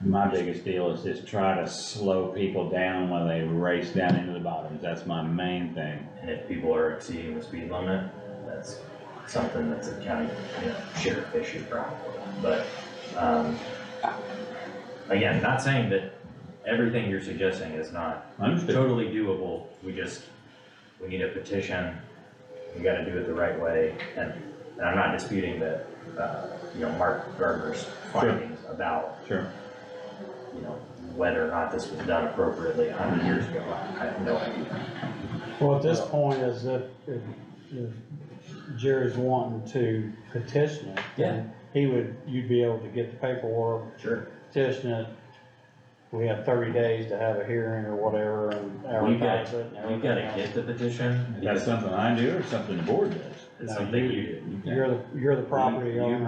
My biggest deal is just try to slow people down when they race down into the bottoms, that's my main thing. And if people are exceeding the speed limit, that's something that's a county, sheriff issue probably. But, again, not saying that everything you're suggesting is not Understood. totally doable. We need a petition, we gotta do it the right way. And I'm not disputing that, Mark Gardner's findings about, Sure. whether or not this was done appropriately 100 years ago. I have no idea. Well, at this point, as if Jerry's wanting to petition it, then you'd be able to get the paperwork, Sure. petition it. We have 30 days to have a hearing or whatever and advertise it. and You've gotta everything get the petition. Is that something I do or something the board does? It's No, something you do. else. You're the property owner.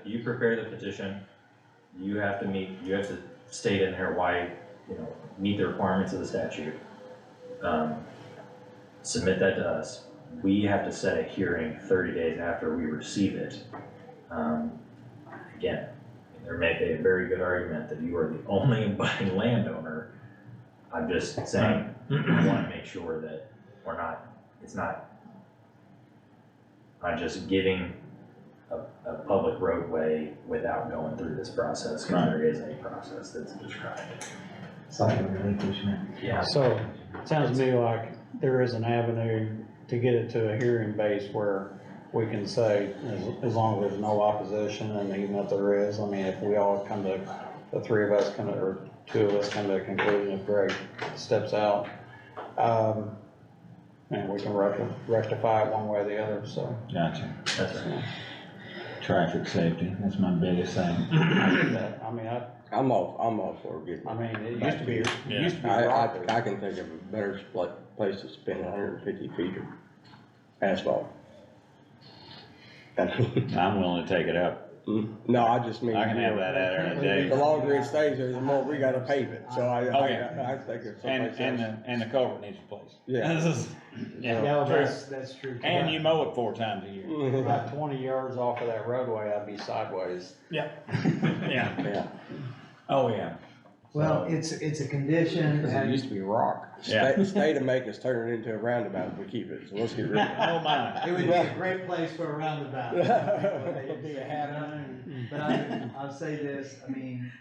You prepare the petition, you have to state in there why, meet the requirements of the statute. Submit that to us, we have to set a hearing 30 days after we receive it. Again, there may be a very good argument that you are the only abutting landowner. I'm just saying, we wanna make sure that I'm just giving a public roadway without going through this process, cause there is a process that's described. It's like a relinquishment. Yeah. So, it sounds to me like there is an avenue to get it to a hearing base where we can say, as long as there's no opposition, and even if there is, I mean, if we all come to, the 3 of us come to, or 2 of us come to a conclusion, if Greg steps out, and we can rectify it one way or the other, so. Gotcha. That's right. Traffic safety, that's my biggest thing. I mean, I'm all for getting. I mean, it used to be I rock. can think of a better place to spend 150 feet of asphalt. I'm willing to take it up. No, I just mean. I can have that out there in a day. The longer it stays there, the more we gotta pave it, so I think it's And, someplace else. and the culvert needs replaced. Yeah. Yeah, Yeah, true. that's true. And you mow it 4 times a year. About 20 yards off of that roadway, I'd be sideways. Yeah. Yeah. Oh, yeah. Well, it's a condition, Cause it and used to be rock. Yeah. State to make us turn it into a roundabout if we keep it, so let's get rid of it. Oh, my. it would be a great place for a roundabout. It'd be a happy. But I'll say this, I mean,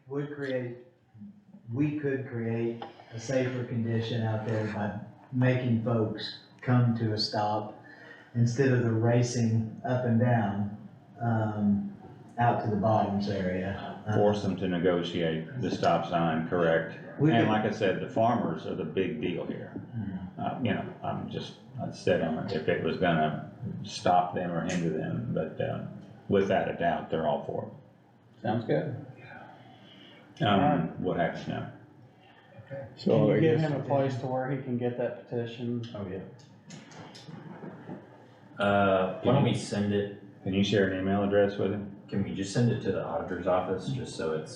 we could create a safer condition out there by making folks come to a stop instead of the racing up and down, out to the bottoms area. Force them to negotiate the stop sign, correct? We And could- like I said, the farmers are the big deal here. I'd set on it if it was gonna stop them or hinder them, but, without a doubt, they're all for Sounds good. it. What happens now? So Can I you give guess- him a place to where he can get that petition? Oh, yeah. Why don't we send it, Can you share an email address with him? can we just send it to the auditor's office, just so it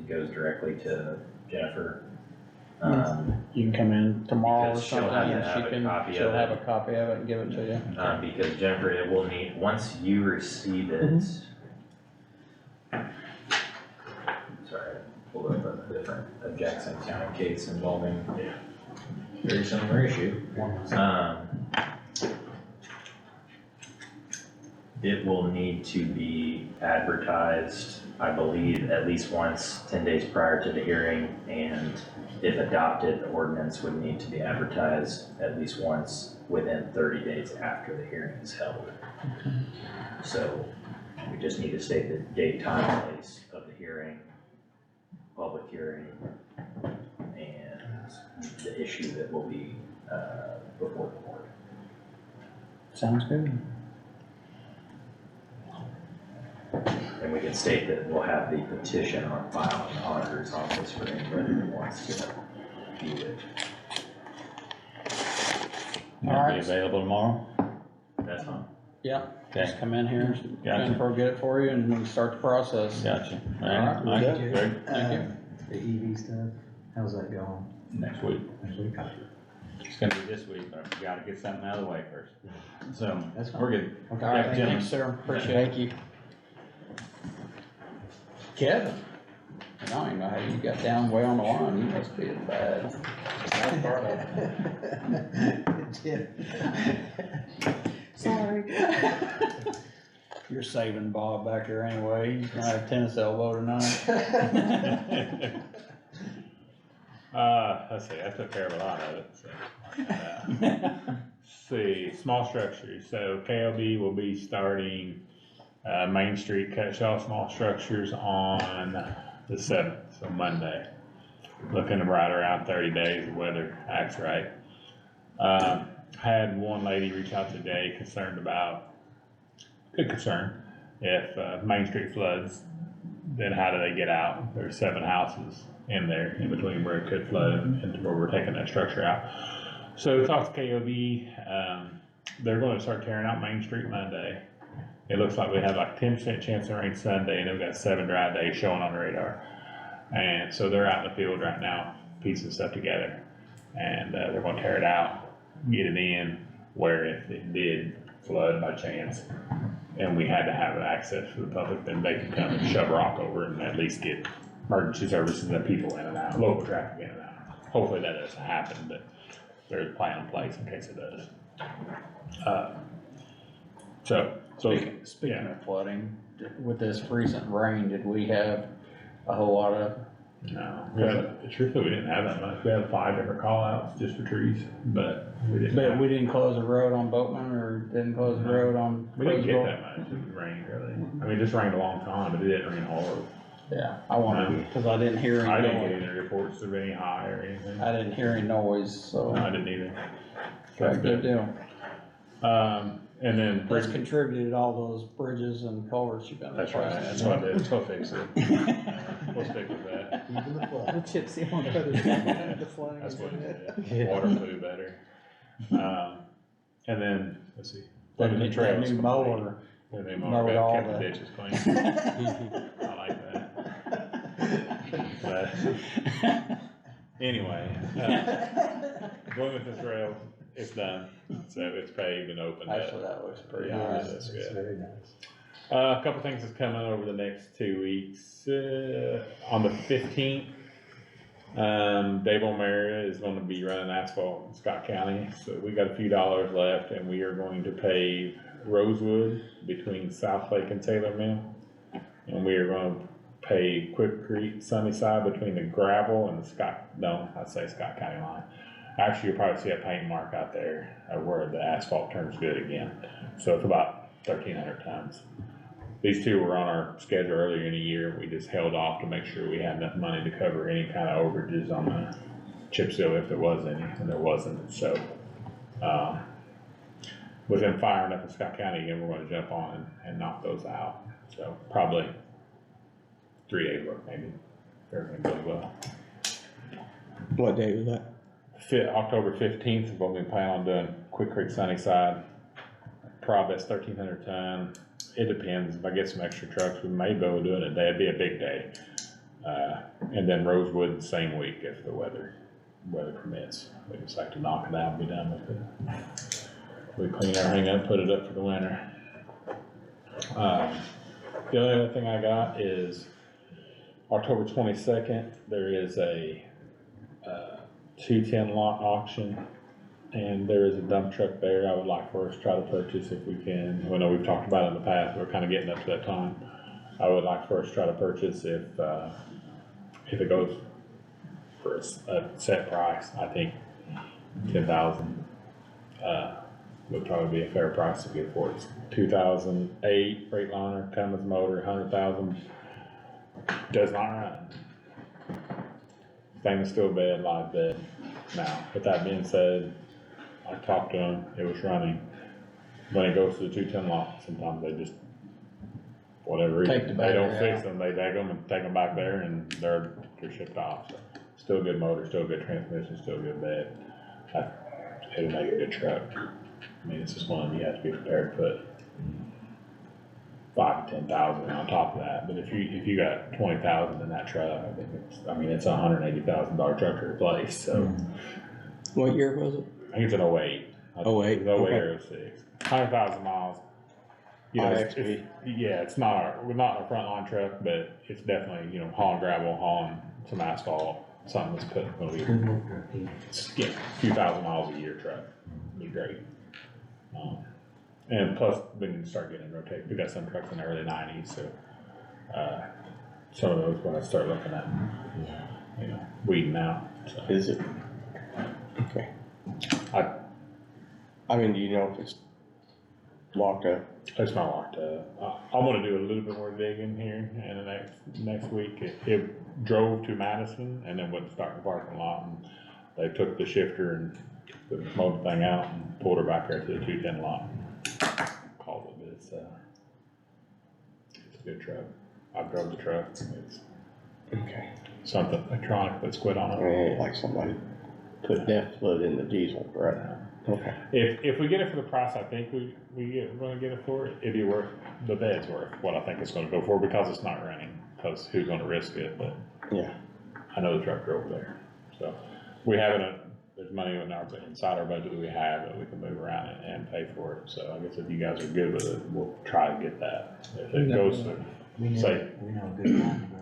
goes directly to Jennifer? You can come in tomorrow or Because she'll something, have to and have a copy she'll of have it. a copy of it and give it to you. Because Jennifer, it will need, once you receive it. Sorry, I pulled up a different, a Jackson County case involving very similar issue. It will need to be advertised, I believe, at least once, 10 days prior to the hearing, and if adopted, the ordinance would need to be advertised at least once within 30 days after the hearing is held. So we just need to state the date, time, place of the hearing, public hearing, and the issue that will be before the board. Sounds good. And we can state that we'll have the petition on file in the auditor's office for anybody who wants to view it. Will it Alright. be available tomorrow? That's fine. Yeah, Okay, just come in here, Gotcha. Jennifer will get it for you, and we can start the process. gotcha. Alright, All right, good. great. Thank you. The EV stuff, how's that going? Next week. Next week? It's gonna be this week, but we gotta get something out of the way first. So, That's fine. we're good. Okay. All right, Yeah, thanks, sir, appreciate it. Thank you. Kevin, I don't even know how you got down way on the line, you must be bad. Bad part of it. Sorry. You're saving Bob back there anyway, he's gonna have tennis elbow tonight. Let's see, I took care of a lot of it, so. See, small structures, so KLB will be starting, Main Street, Cutshaw Small Structures on the 7th, so Monday. Looking to right around 30 days, the weather acts right. Had one lady reach out today concerned about, good concern, if, Main Street floods, then how do they get out? There's 7 houses in there, in between where it could flood and where we're taking that structure out. So talked to KOB, they're gonna start tearing out Main Street Monday. It looks like we have like 10% chance of rain Sunday, and then we've got 7 dry days showing on the radar. And so they're out in the field right now, piecing stuff together, and they're gonna tear it out, get it in, where if it did flood by chance, and we had to have access for the public, then they can come and shove rock over it and at least get emergency services and people in and out, local traffic in and out. Hopefully that doesn't happen, but there's a plan in place in case it does. Speaking of flooding, with this recent rain, did we have a whole lot of? No, truthfully, we didn't have that much. We had 5 different call outs just for trees, but we didn't. But we didn't close the road on Boatman, or didn't close the road on? We didn't get Croswell? that much rain really. I mean, it just rained a long time, but it didn't rain hard. Yeah, I wanted, cause I didn't hear I any didn't get noise, any reports of any high or anything. I didn't hear any noise, so. No, I didn't either. Okay, good deal. And then. That's contributed to all those bridges and culverts you've been. That's right, that's what I did, we'll fix it. We'll stick with that. The chip seal on the flooding. That's what it did, water flew better. And then, let's see. That the trails new complete. mower. The new Mowed mower all kept the the- ditches clean. I like that. But, anyway, Bloomington Trail, it's done, so it's paved and opened up. Actually, that looks pretty Yeah, nice. that's good. Very nice. A couple things that's coming over the next 2 weeks. On the 15th, Dave O'Mara is going to be running asphalt in Scott County. So we got a few dollars left, and we are going to pave Rosewood between South Lake and Taylor Mill. And we are going to pave Quick Creek, Sunnyside between the gravel and the Scott County line. Actually, you'll probably see a paint mark out there where the asphalt turns good again. So it's about 1,300 tons. These two were on our schedule earlier in the year. We just held off to make sure we had enough money to cover any kind of overages on the chip seal if there was any, and there wasn't. So, within fire enough in Scott County, again, we're gonna jump on and knock those out. So probably 3 days work maybe, if everything goes well. What day was that? October 15th is what we plan on doing, Quick Creek Sunnyside. Probably that's 1,300 ton. It depends, if I get some extra trucks, we may be able to do it a day, it'd be a big day. And then Rosewood the same week if the weather permits. We just like to knock it out and be done with it. We clean everything up, put it up for the winter. The only other thing I got is October 22nd, there is a 210 lot auction, and there is a dump truck there I would like for us to try to purchase if we can. I know we've talked about it in the past, we're kind of getting up to that time. I would like for us to try to purchase if it goes for a set price. I think 10,000 would probably be a fair price to get for it. It's 2008 Freightliner, Cummins motor, 100,000, does not run. Stainless steel bed, live bed. Now, with that being said, I talked to them, it was running. When it goes to the 210 lot, sometimes they just, whatever reason, they don't fix them, they take them and take them back there and they're shipped off. So, still good motor, still good transmission, still good bed. It'll make a good truck. I mean, it's just one you have to be prepared to put 5 to 10,000 on top of that. But if you got 20,000 in that truck, it's a $180,000 truck to replace. So What year was it? I think it's an 08. 08, or 06. 100,000 miles. You know, it's not a frontline truck, but it's definitely, hauling gravel, hauling some asphalt, something that's gonna be a few thousand miles a year truck. Be great. And plus, we can start getting rotate. We got some trucks in the early 90s, so some of those we're gonna start looking at, weeding out. So. Is it? Okay. I mean, do you know if it's locked up? It's not locked up. I'm gonna do a little bit more digging here in the next week. It drove to Madison and then went to start in the parking lot, and they took the shifter and mowed the thing out and pulled her back there to the 210 lot. Called it, but it's a good truck. I drove the truck. It's Okay. something electronic that's quit on I it. mean, it ain't like somebody put death flood in the diesel, right? Okay. If we get it for the price I think we're gonna get it for, it'd be worth, the bed's worth what I think it's gonna go for, because it's not running, because who's gonna risk it, but. Yeah. I know the truck drove there, so we haven't, there's money inside our budget that we have that we can move around and pay for it, so I guess if you guys are good with it, we'll try to get that. If it goes to, say, We know a good time to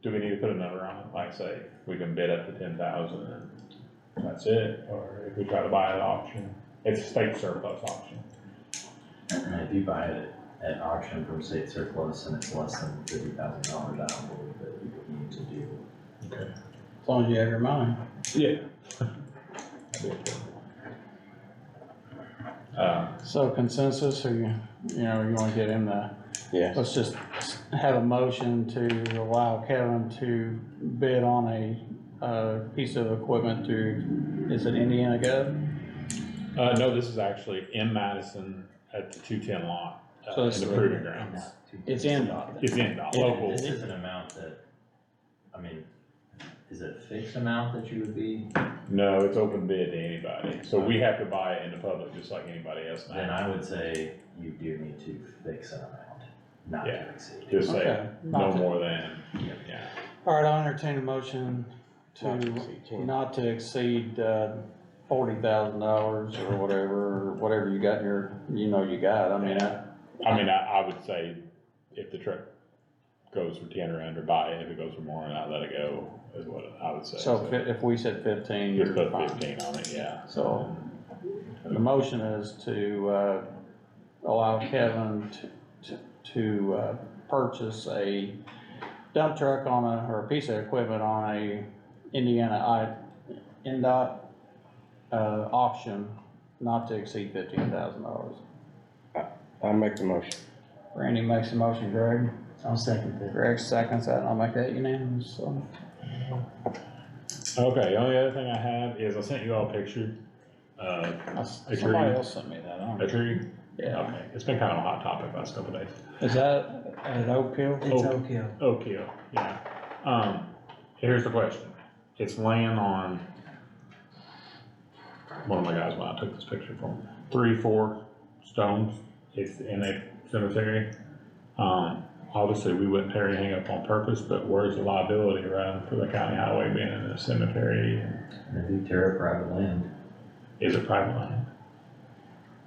do we need to put a number on it, like say, we can bid up to 10,000 and that's it, or if we try to buy it at auction, it's a state surplus auction. And if you buy it at auction from state surplus and it's less than $50,000, I don't believe that you would need to do. Okay. As long as you have your money. Yeah. So consensus, or you wanna get him to, Yeah. let's just have a motion to allow Kevin to bid on a piece of equipment to, is it Indiana Gov? No, this is actually in Madison at the 210 lot, So in it's the proving grounds. It's NDOT. It's in local. This is an amount that, is it a fixed amount that you would be? No, it's open bid to anybody, so we have to buy it in the public just like anybody else now. Then I would say you do need to fix an amount, not to exceed. Just say, Okay. no more than, yeah. All right, I'll entertain a motion Not to to exceed 10. not to exceed, $40,000 or whatever you got in your, you got, I would say if the truck goes for 10 or under, buy it. If it goes for more, not let it go, is what I would say. so if we said 15, Just you're put fine. 15 on it, yeah. So, the motion is to, allow Kevin to purchase a dump truck or a piece of equipment on a NDOT, auction, not to exceed $15,000. I'll make the motion. Randy makes the motion, Greg. I'll second that. Greg seconds that, and I'll make that unanimous, so. Okay, the only other thing I have is I sent you all a picture a Somebody tree, else sent me that, I don't a know. tree? Yeah. Okay, it's been kind of a hot topic last couple days. Is that at Oak Hill? It's Oak Hill. Oak Hill, yeah. Here's the question. It's laying on, one of my guys when I took this picture for him, 3-4 stones. It's in a cemetery. Obviously, we wouldn't tear anything up on purpose, but where's the liability around for the county highway being in a cemetery? If you tear up private land, Is it private land?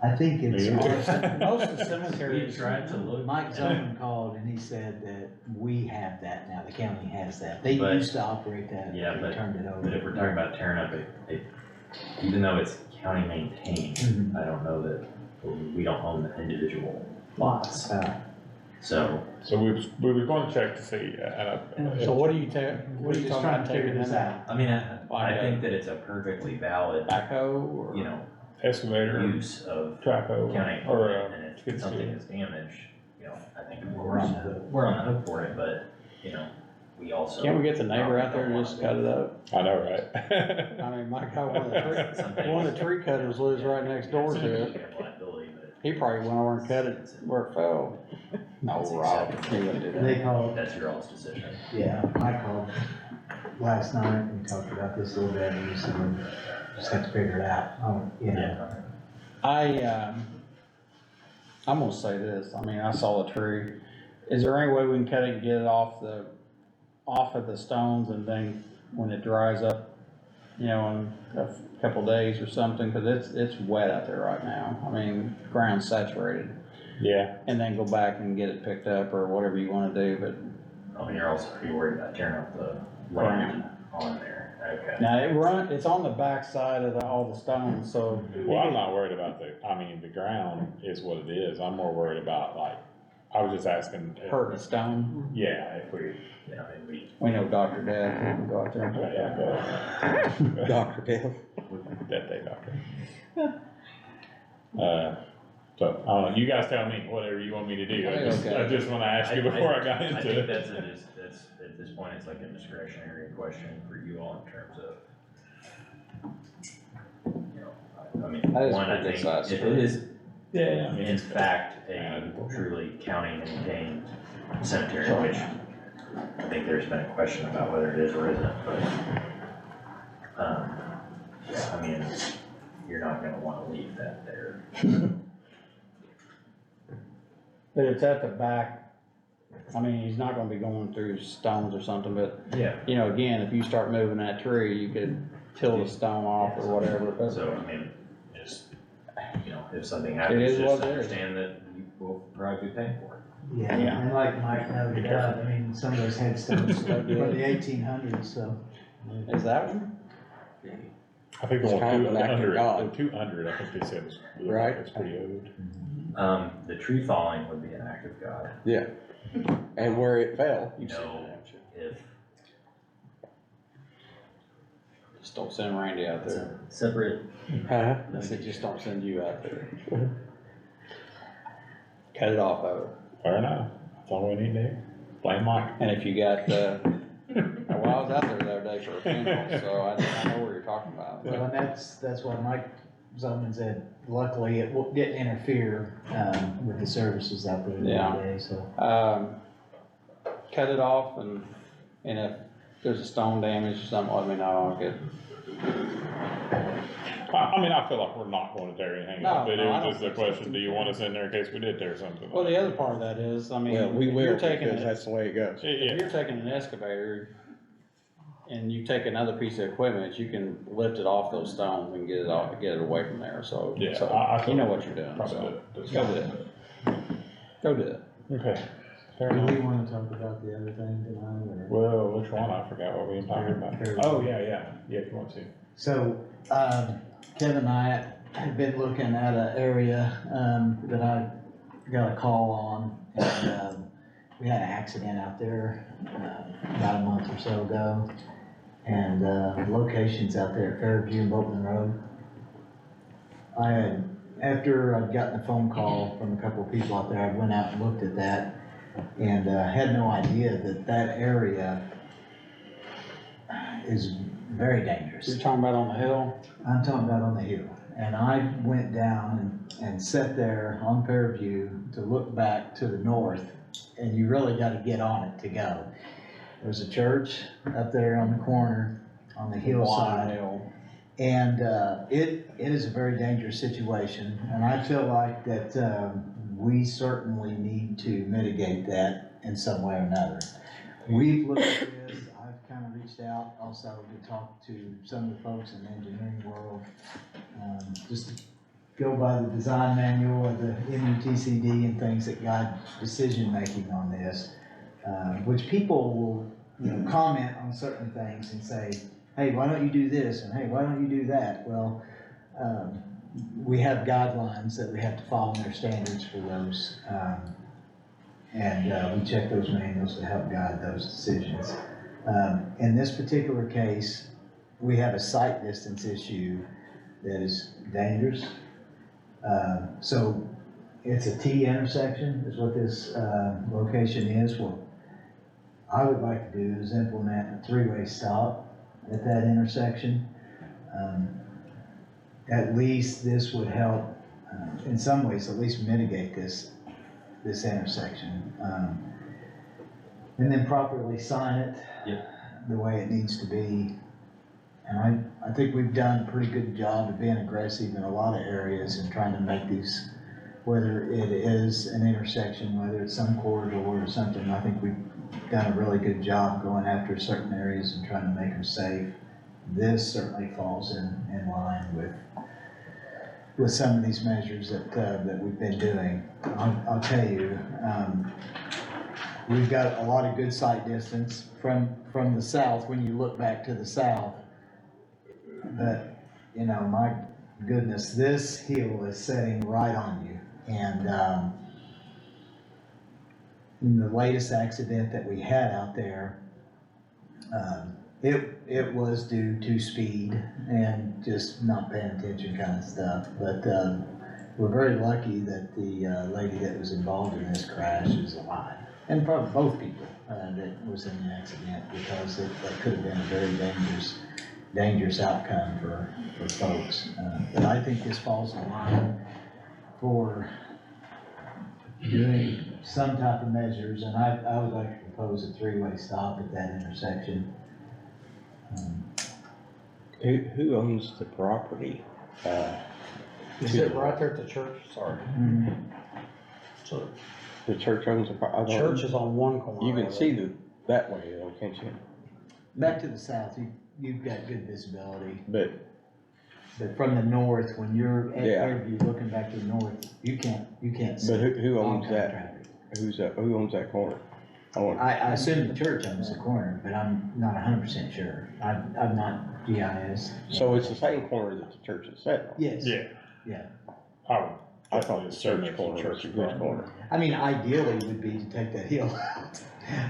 I think it's, Yeah. Most of the cemeteries. tried to look. Mike Zolman called and he said that we have that now, the county has that. They But- used to operate that, Yeah, they but- turned it over. But if we're talking about tearing up even though it's county maintained, Mhm. I don't know that, we don't own the individual lots. So, So we were going to check to see, So what are you what are you Just talking trying about to figure taking this in out. I mean, Like I a think that it's a perfectly valid, backhoe or? you know, excavator, use of traco, county or, equipment, and skid if something steer. is damaged, you know, I think We're on the hook. we're on the hook for it, but, you know, we also. Can't we get the neighbor out there and just cut it up? I know, right? I mean, my God, one of the tree cutters lives right next door to it. He probably went over and cut it where it fell. No, Rob, he wouldn't do They that. called, That's your all's decision. yeah, I called last night and talked about this a little bit and he said, we just have to figure it out. You know, I'm gonna say this, I mean, I saw the tree. Is there any way we can cut it and get it off of the stones and then when it dries up, you know, in a couple days or something, cause it's wet out there right now. I mean, ground's saturated. Yeah, And then go back and get it picked up or whatever you wanna do, but Oh, and you're also pretty worried about tearing up the land on there, okay. now it's on the back side of all the stones, so. well, I'm not worried about the ground is what it is. I'm more worried about like, I was just asking. Hurting a stone. Yeah, if we, You know, and We know Dr. Dad, we can go out there and put that. yeah, Dr. Bill. that day, doctor. So, I don't know, you guys tell me, whatever you want me to do. I just wanna ask you before I got I into think it. that's at this point, it's like a discretionary question for you all in terms of, you know, I mean, That is one, I pretty think, size if tree. it is Yeah, I mean, in fact a truly county maintained cemetery, which I think there's been a question about whether it is or isn't, but, yeah, I mean, you're not gonna wanna leave that there. But it's at the back, I mean, he's not gonna be going through stones or something, but, Yeah. you know, again, if you start moving that tree, you could till the stone off or whatever, but. So, I mean, just, you know, if something happens, is just what it is. understand that you will probably be paying for it. yeah, and like Mike noted, I mean, some of those headstones from the 1800s, so. Is that one? I think the It's one kind of an act of 200, God. the 200, I think they said was, Right. it's pretty old. The tree falling would be an act of God, Yeah. And where it fell. you know, if Just don't send Randy out it's there. a separate, Huh? I said, just don't send you out there. Cut it off of it. Fair enough, that's all we need to do. Blame Mike. And if you got, well, I was out there the other day for a funeral, so I know what you're talking about. Well, and that's what Mike Zolman said, luckily it didn't interfere, with the services out there the Yeah. other day, so. Cut it off and if there's a stone damage or something, let me know, I'll get. I mean, I feel like we're not going to tear anything up, No, but it no, I was don't just a think so. question, do you want us in there in case we did tear something? Well, the other part of that is, I mean, Well, we if will, you're taking, because that's the way it goes. if Yeah, you're taking an excavator and you take another piece of equipment, you can lift it off those stones and get it away from there, so. Yeah, so I you know what you're doing, probably so. do it. Go do it. Go do it. Okay, fair Do enough. we wanna talk about the other thing tonight, or? Well, which one? I forgot what we were talking about. Oh, yeah, if you want to. So, Kevin and I had been looking at an area, that I got a call on, and, we had an accident out there, about a month or so ago. And, the location's out there at Fairview and Boatman Road. After I'd gotten a phone call from a couple of people out there, I went out and looked at that, and, had no idea that area is very dangerous. You're talking about on the hill? I'm talking about on the hill, and I went down and sat there on Fairview to look back to the north, and you really gotta get on it to go. There's a church up there on the corner, on the hillside. And, it is a very dangerous situation, and I feel like that, we certainly need to mitigate that in some way or another. We've looked at this, I've kind of reached out also to talk to some of the folks in the engineering world, just to go by the design manual of the MUTCD and things that guide decision-making on this, which people will, you know, comment on certain things and say, hey, why don't you do this, and hey, why don't you do that? Well, we have guidelines that we have to follow, and their standards for those, and we check those manuals to help guide those decisions. In this particular case, we have a sight distance issue that is dangerous. So it's a T intersection is what this location is. What I would like to do is implement a three-way stop at that intersection. At least this would help, in some ways, at least mitigate this intersection. And then properly sign it the way it needs to be. And I think we've done a pretty good job of being aggressive in a lot of areas and trying to make these, whether it is an intersection, whether it's some corridor or something, I think we've done a really good job going after certain areas and trying to make them safe. This certainly falls in line with some of these measures that we've been doing. I'll tell you, we've got a lot of good sight distance from the south when you look back to the south. But, you know, my goodness, this hill is setting right on you. And in the latest accident that we had out there, it was due to speed and just not paying attention kind of stuff. But we're very lucky that the lady that was involved in this crash is alive. And probably both people that was in the accident, because that could have been a very dangerous outcome for folks. But I think this falls in line for doing some type of measures, and I would like to propose a three-way stop at that intersection. Who owns the property? Is it right there at the church? Sorry. So The church owns the property? church is on one corner. You can of it. see that way though, can't you? Back to the south, you've got good visibility. But But from the north, when you're at Yeah. Fairview looking back to the north, you can't see. But who owns oncoming that? traffic. Who owns that corner? I assume the church owns the corner, but I'm not 100% sure. I'm not GIS. So it's the same corner that the church is set on? Yes. Yeah. Yeah. I thought the church corner was a good corner. I mean, ideally would be to take that hill out,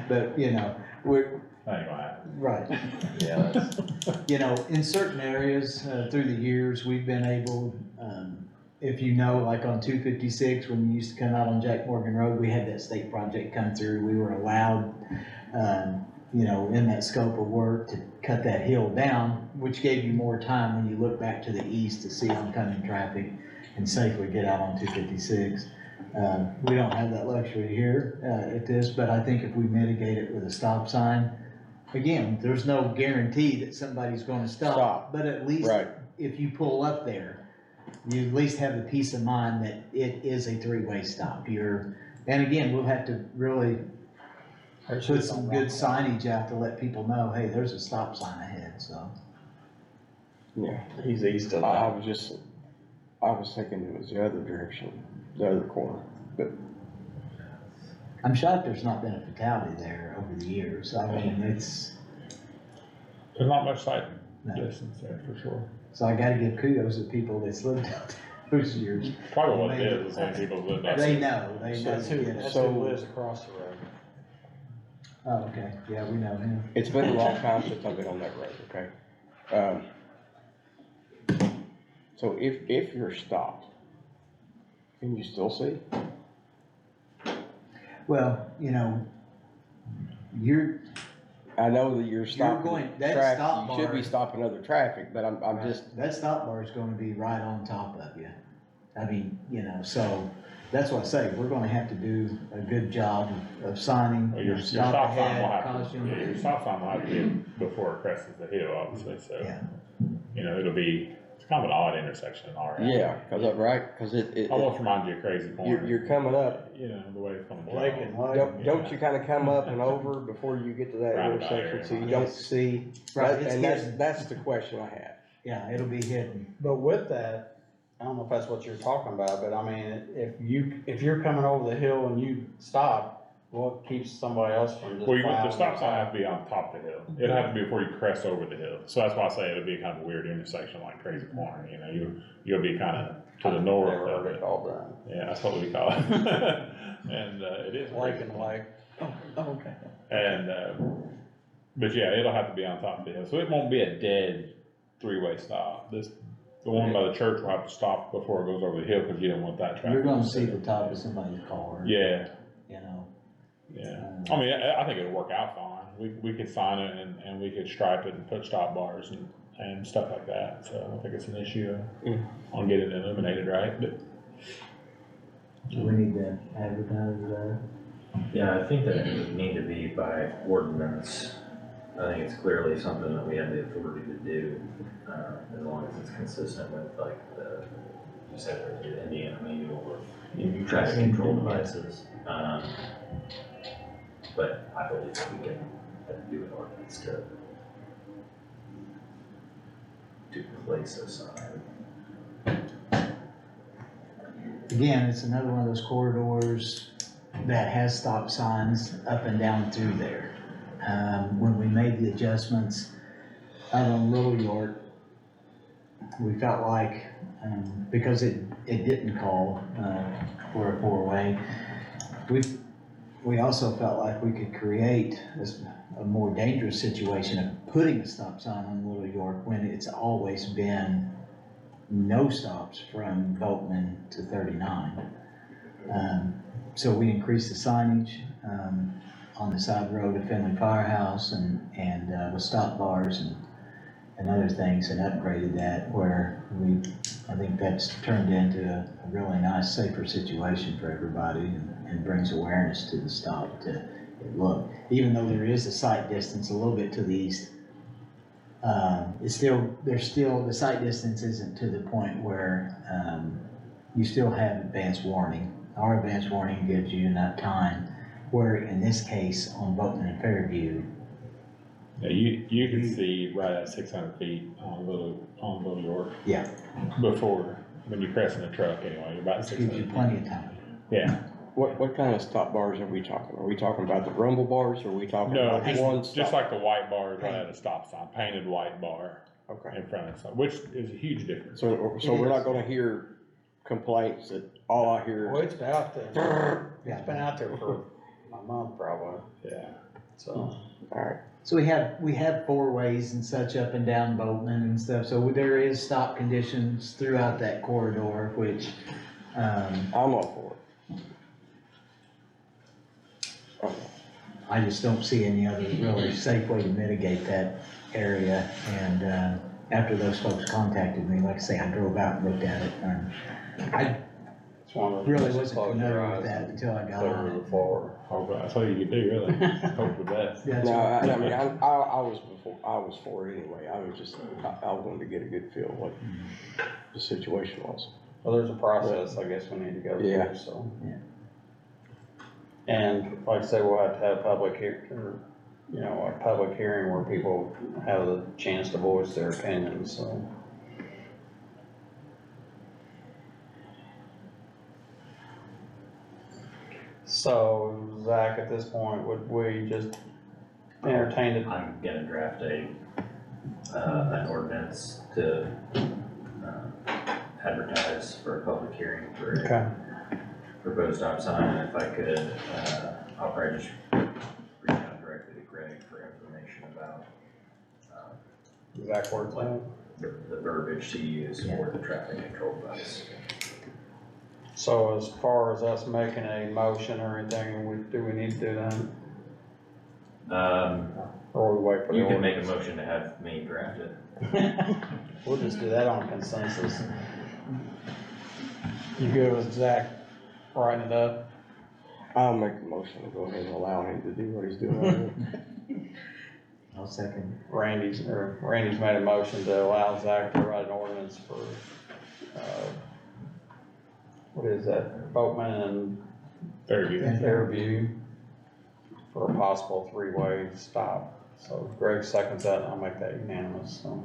but you know, we're, That ain't gonna happen. right. Yeah, that's, You know, in certain areas, through the years, we've been able, if you know, like on 256, when you used to come out on Jack Morgan Road, we had that state project come through. We were allowed, you know, in that scope of work to cut that hill down, which gave you more time when you look back to the east to see oncoming traffic and safely get out on 256. We don't have that luxury here at this, but I think if we mitigate it with a stop sign, again, there's no guarantee that somebody's gonna stop, but at least Right. if you pull up there, you at least have the peace of mind that it is a three-way stop. And again, we'll have to really put some good signage out to let people know, hey, there's a stop sign ahead, so. Yeah. He's east of I was thinking it was the other direction, the other corner, but I'm shocked there's not been a fatality there over the years. I mean, There's not much sight No. distance there for sure. so I gotta give kudos to people that's lived out there those years. Probably what it is, the same people who live next to They it. know, That's to who, get it. that's So- who lives across the road. Oh, okay, yeah, we know him. it's been a long time since I've been on that road, okay? So if you're stopped, can you still see? Well, you know, I know that you're stopping going- that traffic, stop you should be bar- stopping other traffic, but I'm just, That stop bar is gonna be right on top of you. I mean, you know, so that's what I say, we're gonna have to do a good job of signing. Well, your stop stop sign will ahead, have to, caution. yeah, your stop sign will have to be before it crosses the hill, obviously, so. Yeah. You know, it's kind of an odd intersection in our area. yeah, cause right, cause it, Almost reminds you of Crazy Corner. you're coming up, You know, the way it's coming down. Lake and Lake. don't you kinda come up and over before you get to that Roundabout intersection, so you area. don't see? Right, that- it's And hidden. that's the question I have. Yeah, it'll be hidden. But with that, I don't know if that's what you're talking about, but I mean, if you're coming over the hill and you stop, what keeps somebody else from just Well, the plowing stop sign their has to be on top of the hill. It'll have to be before you crest over the hill. So that's why I say it'll be kind of a weird intersection like Crazy Corner, you know, you'll be kind of to the north They were of already it. called that. Yeah, that's what we call it. And, it is. Lake Crazy and Corner. Lake. Oh, okay. And, but yeah, it'll have to be on top of the hill, so it won't be a dead three-way stop. The one by the church will have to stop before it goes over the hill, cause you don't want that traffic. You're gonna see the top of somebody's car. Yeah, You know. yeah, I mean, I think it'll work out fine, we could sign it and we could stripe it and put stop bars and stuff like that, so I don't think it's an issue on getting it illuminated, right, but. Do we need to advertise that? Yeah, I think that it would need to be by ordinance. I think it's clearly something that we have the authority to do, as long as it's consistent with like you said, the Indiana manual of traffic control devices. But I believe that we can do an ordinance to place a sign. Again, it's another one of those corridors that has stop signs up and down through there. When we made the adjustments out on Little York, we felt like, because it didn't call, for a four-way, we also felt like we could create a more dangerous situation of putting a stop sign on Little York when it's always been no stops from Boatman to 39. So we increased the signage, on the side road of Finley Firehouse and with stop bars and other things, and upgraded that where I think that's turned into a really nice, safer situation for everybody and brings awareness to the stop to look. Even though there is a sight distance a little bit to the east, the sight distance isn't to the point where, you still have advanced warning. Our advanced warning gives you enough time, where in this case, on Boatman and Fairview, Yeah, you can see right at 600 feet on Little York. Yeah. Before, when you're pressing the truck anyway, you're about gives 600 you feet. plenty of time. Yeah, What kind of stop bars are we talking? Are we talking about the rumble bars, or are we talking no, about one just stop? like the white bars right at a stop sign, painted white bar Okay, in front of the sign, which is a huge difference. so we're is. not gonna hear complaints that all I hear Well, is. it's been out there, it's been out there for a month probably, Yeah, so. Alright, So we have four ways and such up and down Boatman and stuff, so there is stop conditions throughout that corridor, which, I'm all for it. I just don't see any other really safe way to mitigate that area. And, after those folks contacted me, like I say, I drove out and looked at it, and I It's one of those. really just wasn't close your familiar eyes with that and until I got Clear on to it. the floor. that's all you can do, really, hope for the best. That's No, right. I mean, I was for it anyway, I wanted to get a good feel of what the situation was. Well, there's a process, I guess we need to go Yeah. through, so. Yeah. And like I say, we'll have to have a public hearing where people have the chance to voice their opinions, so. So, Zach, at this point, would we just entertain it? I'm gonna draft an ordinance to, advertise for a public hearing for a Okay. proposed stop sign, and if I could, I'll probably just reach out directly to Greg for information about, Zach, word's out. the verbiage to use for the traffic control device. So as far as us making a motion or anything, do we need to do that? Or we wait for the You can make a ordinance? motion to have me draft it. We'll just do that on consensus. You good with Zach writing it up? I'll make a motion to go ahead and allow him to do what he's doing. I'll second. Randy's made a motion to allow Zach to write an ordinance for, what is that, Boatman and Fairview for a possible three-way stop. So Greg seconds that, and I'll make that unanimous, so.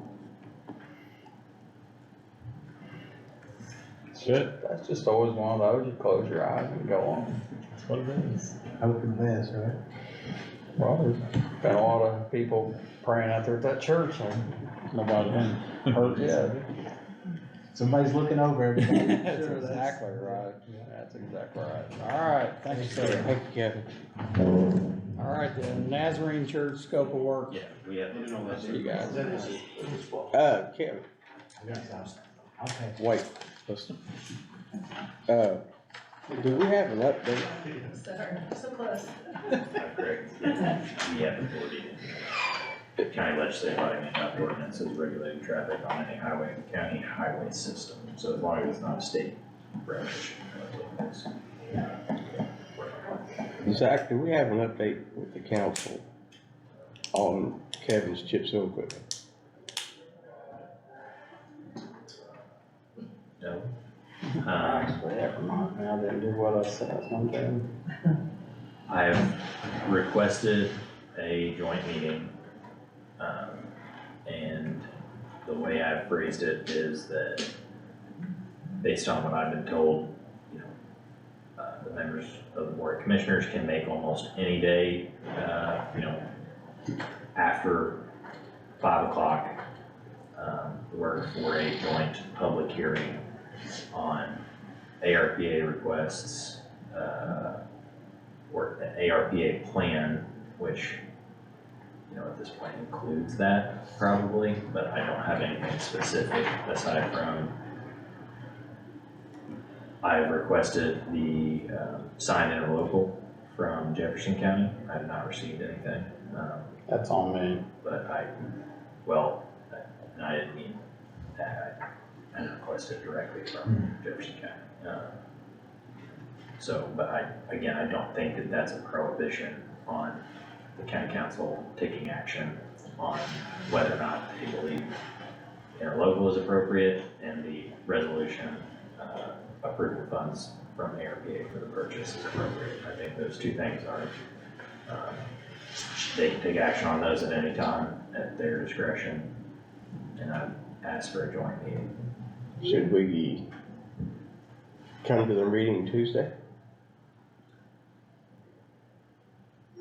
Good. That's just always one of those, you close your eyes and go on. That's what it is. Open this, right? Well, there's been a lot of people praying out there at that church, and nobody's been hurt yet. Somebody's looking over everything. That's exactly right. That's exactly right. All right, thank you, sir. Thank you, Kevin. All right, the Nazarene Church scope of work. Yeah, we have. See you guys. Kevin, Okay. wait, listen. Do we have an update? Sorry, so close. Greg, we have authority. The county legislative body may adopt ordinances regulating traffic on any highway in the county highway system, so as long as it's not a state regulation. Zach, do we have an update with the council on Kevin's chip seal equipment? No. Never mind, I didn't do what I said I was gonna do. I have requested a joint meeting, and the way I've phrased it is that, based on what I've been told, you know, the members of the board of commissioners can make almost any day, you know, after 5 o'clock, work for a joint public hearing on ARPA requests, or an ARPA plan, which, you know, at this point includes that probably, but I don't have anything specific aside from I've requested the signed interlocal from Jefferson County. I have not received anything. That's on me. But I didn't mean that. I requested directly from Jefferson County. So, but I don't think that that's a prohibition on the county council taking action on whether or not they believe interlocal is appropriate and the resolution approving funds from ARPA for the purchase is appropriate. I think those two things are, they can take action on those at any time at their discretion, and I've asked for a joint meeting. Should we come to the meeting Tuesday?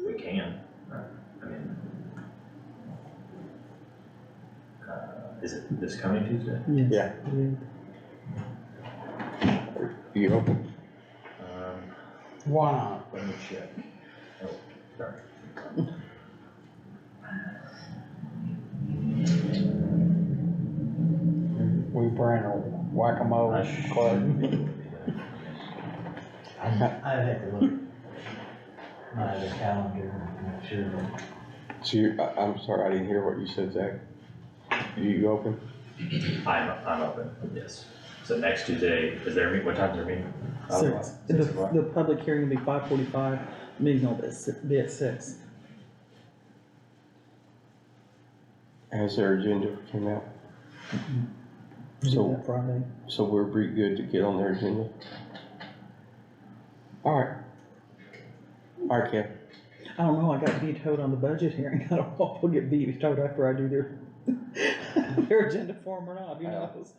We can, I mean, is it this coming Tuesday? Yeah. You open? Why not? Let me check. Oh, sorry. We bring a whack-a-mole club. I'd have to look at the calendar and make sure that. So I'm sorry, I didn't hear what you said, Zach. You open? I'm open, yes. So next Tuesday, is there, what time's their meeting? 6. The public hearing will be 5:45, meeting will be at 6. Has their agenda came out? Do So- that Friday. So we're pretty good to get on their agenda? Alright. Alright, Kev. I don't know, I got vetoed on the budget hearing. I don't know if we'll get vetoed after I do their agenda for them or not, who knows?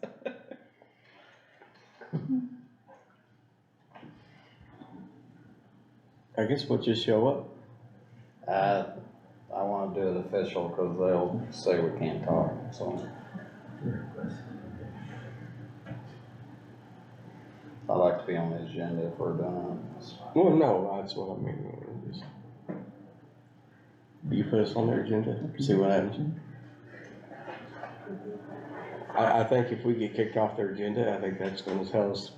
I guess we'll just show up. I wanna do it official, cause they'll say we can't talk, so. I'd like to be on the agenda if we're doing it. Well, no, that's what I mean. Just- You put us on their agenda, see what happens. I think if we get kicked off their agenda, I think that's gonna tell us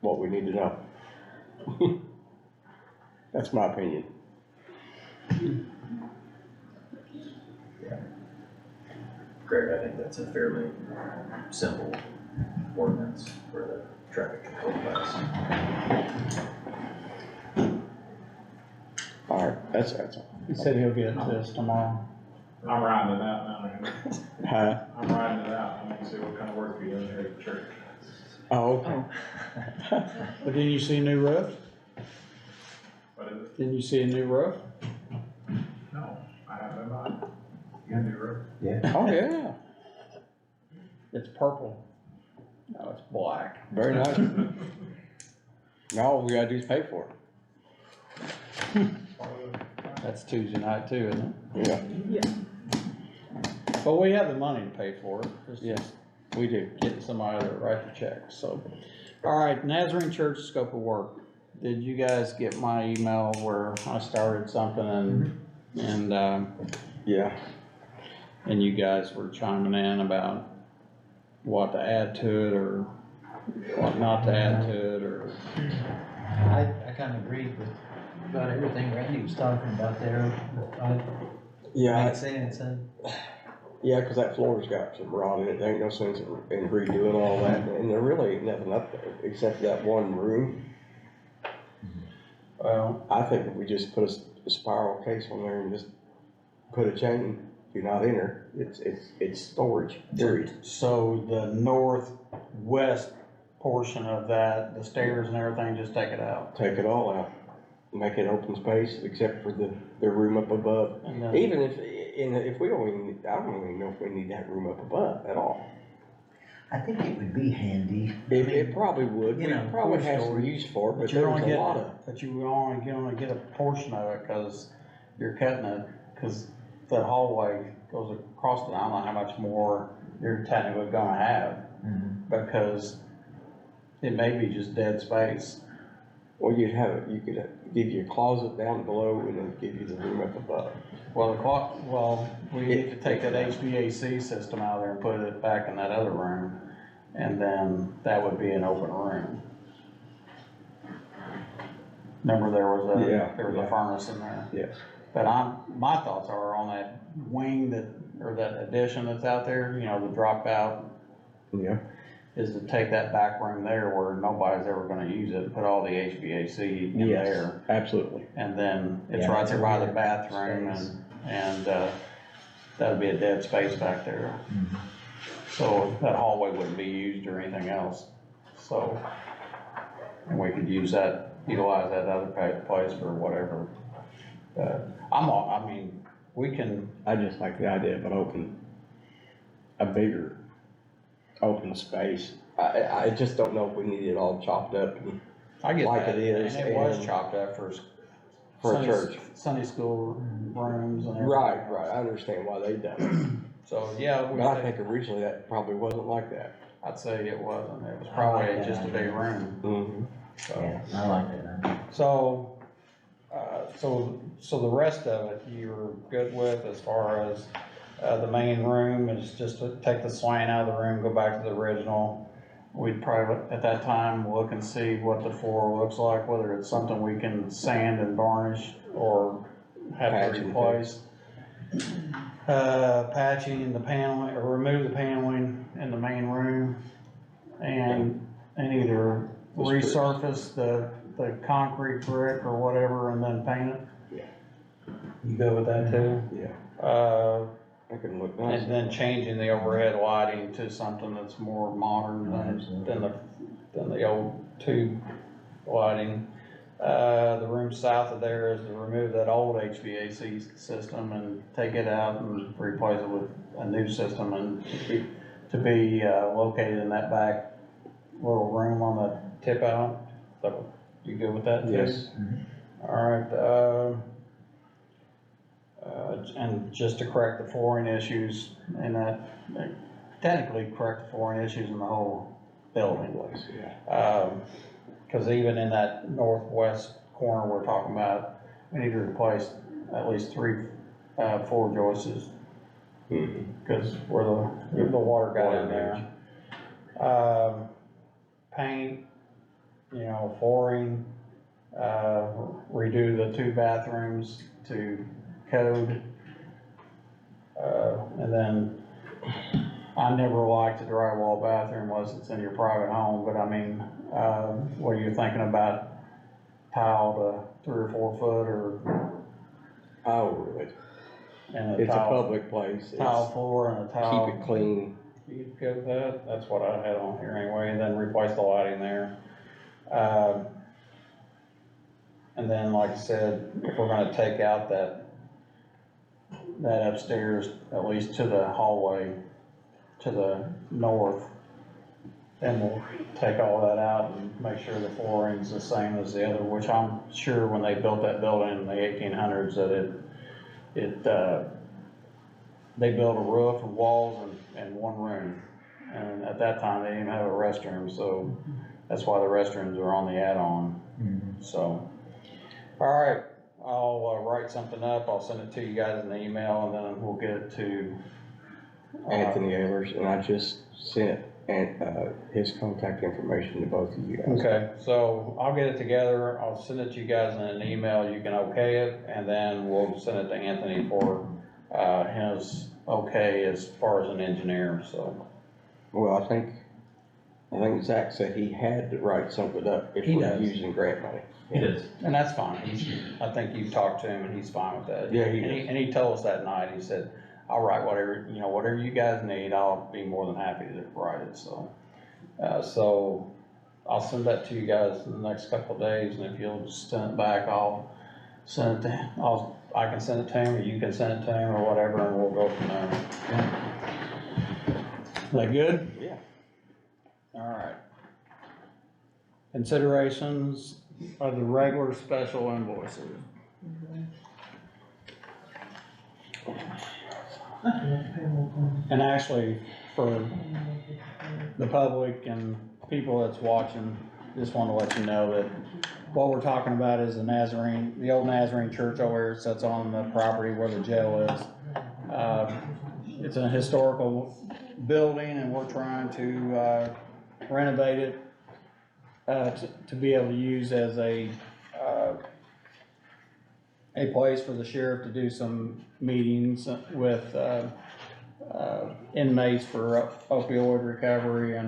what we need to know. That's my opinion. Greg, I think that's a fairly simple ordinance for the traffic control class. Alright, that's all. He said he'll get it to us tomorrow. I'm riding it out now, man. Huh? I'm riding it out. I want to see what kind of work you're doing here at the church. Oh, okay. But didn't you see a new roof? What is it? Didn't you see a new roof? No, I have no mind. You got a new roof? Oh, yeah, It's purple. No, it's black. very nice. Now all we gotta do is pay for it. That's Tuesday night too, isn't it? Yeah, But we have the money to pay for it. It's Yes. just we do. getting somebody to write the check, so. All right, Nazarene Church scope of work. Did you guys get my email where I started something Yeah, and you guys were chiming in about what to add to it or what not to add to it, or? I kinda agreed with about everything Randy was talking about there. yeah, Makes sense, and yeah, cause that floor's got some rot in it, there ain't no sense in redoing all that, and there really ain't nothing up there, except for that one room. Well, I think if we just put a spiral case on there and just put a chain, do not enter, it's storage, period. so the northwest portion of that, the stairs and everything, just take it out. Take it all out, make it open space, except for the room up above. And then, Even if we don't even, I don't even know if we need that room up above at all. I think it would be handy. It probably would, we You know, probably for have some storage. use for it, but but you there's only a get, lot of. but you only get a portion of it, cause you're cutting it, cause that hallway goes across it, I don't know how much more you're technically gonna have, because it may be just dead space. Well, you could give you a closet down below and then give you the room up above. Well, we need to take that HVAC system out of there and put it back in that other room, and then that would be an open room. Remember there was a furnace in there? Yes. But my thoughts are on that wing or that addition that's out there, you know, the dropout, Yeah. is to take that back room there where nobody's ever gonna use it, and put all the HVAC in Yes, there. absolutely. And then it's Yeah, right that's there a by the weird bathroom space. and that'd be a dead space back there. So that hallway wouldn't be used or anything else, so. And we could utilize that other place for whatever. I mean, we can, I just like the idea of a bigger open space. I just don't know if we need it all chopped up and I get like that, it is, and it was and- chopped up for for a church. Sunday school rooms and everything. Right, I understand why they done So, yeah, it, but I think originally that probably wasn't like that. I'd say it wasn't, it was probably like just a that. big room, Mm-hmm. so. Yeah, I like that. So, so the rest of it, you're good with as far as, the main room is just to take the slant out of the room, go back to the original. We'd probably, at that time, look and see what the floor looks like, whether it's something we can sand and varnish or have Patch to and replace. Patching the paneling, or remove the paneling in the main room and either resurface the concrete brick or whatever and then paint it. Yeah. You good with that too? Yeah. I can look nice. And then changing the overhead lighting to something that's more modern than the old tube lighting. The room south of there is to remove that old HVAC system and take it out and replace it with a new system and to be located in that back little room on the tip out. So, you good with that too? Yes. Alright, and just to correct the flooring issues in that, technically correct the flooring issues in the whole building. Yeah. Cause even in that northwest corner we're talking about, we need to replace at least 3, floor joists. Cause where the water got in there. Paint, you know, flooring, redo the 2 bathrooms to code. And then I never liked a drywall bathroom unless it's in your private home, but I mean, what are you thinking about? Tile to 3 or 4 foot or, I would. and a It's a tile, public place. tile floor and a tile? Keep it clean. You good with that? That's what I had on here anyway, and then replace the lighting there. And then, like I said, if we're gonna take out that upstairs, at least to the hallway, to the north, then we'll take all that out and make sure the flooring's the same as the other, which I'm sure when they built that building in the 1800s that they built a roof and walls and one room. And at that time, they didn't even have a restroom, so that's why the restrooms are on the add-on, so. All right, I'll write something up, I'll send it to you guys in the email, and then we'll get it to Anthony Ehlers, and I just sent his contact information to both of you guys. Okay, so I'll get it together, I'll send it to you guys in an email, you can okay it, and then we'll send it to Anthony for, his okay as far as an engineer, so. Well, I think Zach said he had to write something up if He we're does. using grant money. It is. And that's fine, I think you've talked to him and he's fine with that. Yeah, he And does. and he told us that night, he said, I'll write whatever, whatever you guys need, I'll be more than happy to write it, so. So I'll send that to you guys in the next couple of days, and if you'll just send it back, I'll send it to, I can send it to him, or you can send it to him, or whatever, and we'll go from there. Is that good? Yeah. Alright. Considerations of the regular special invoices. And actually, for the public and people that's watching, just wanna let you know that what we're talking about is the old Nazarene church over here sits on the property where the jail is. It's a historical building and we're trying to renovate it to be able to use as a place for the sheriff to do some meetings with inmates for opioid recovery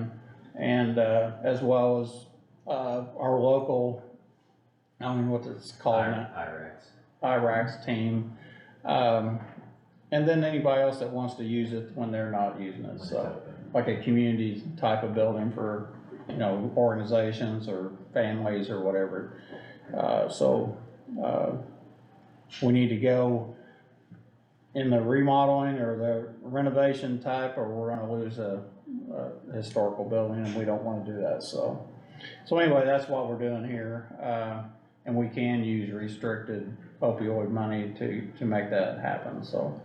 and as well as our local, I don't know what it's called now. IRAC's team. And then anybody else that wants to use it when they're not using it, so, like a community type of building for, organizations or families or whatever. We need to go in the remodeling or the renovation type, or we're gonna lose a historical building, and we don't wanna do that, so. So anyway, that's what we're doing here, and we can use restricted opioid money to make that happen, so.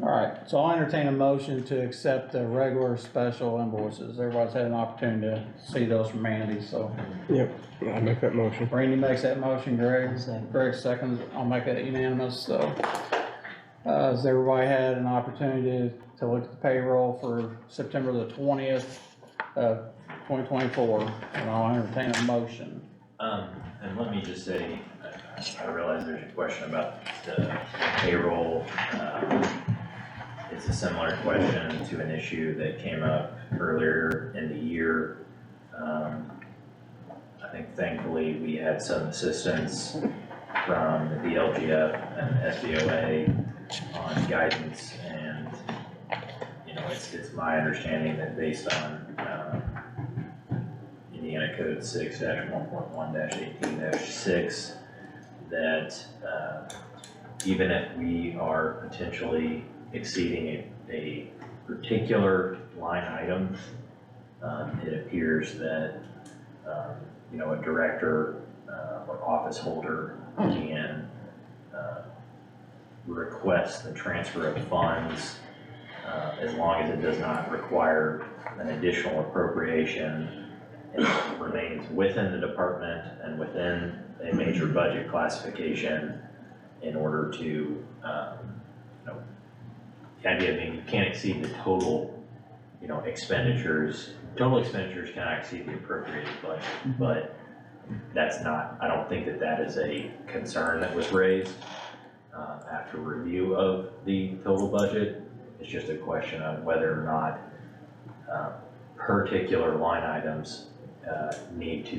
Alright, so I'll entertain a motion to accept the regular special invoices. Everybody's had an opportunity to see those from Andy, so. Yep, I make that motion. Randy makes that motion, Greg Second. seconds, I'll make that unanimous, so. Has everybody had an opportunity to look at the payroll for September the 20th, 2024, and I'll entertain a motion. And let me just say, I realize there's a question about the payroll. It's a similar question to an issue that came up earlier in the year. I think thankfully we had some assistance from the DLGF and SBOA on guidance, and, it's my understanding that based on, Indiana Code 6-1.1-18-6, that, even if we are potentially exceeding a particular line item, it appears that, a director, or office holder can, request the transfer of funds, as long as it does not require an additional appropriation and remains within the department and within a major budget classification in order to, the idea being you can't exceed the total, expenditures. Total expenditures cannot exceed the appropriated budget, but that's not, I don't think that is a concern that was raised after review of the total budget. It's just a question of whether or not, particular line items, there needs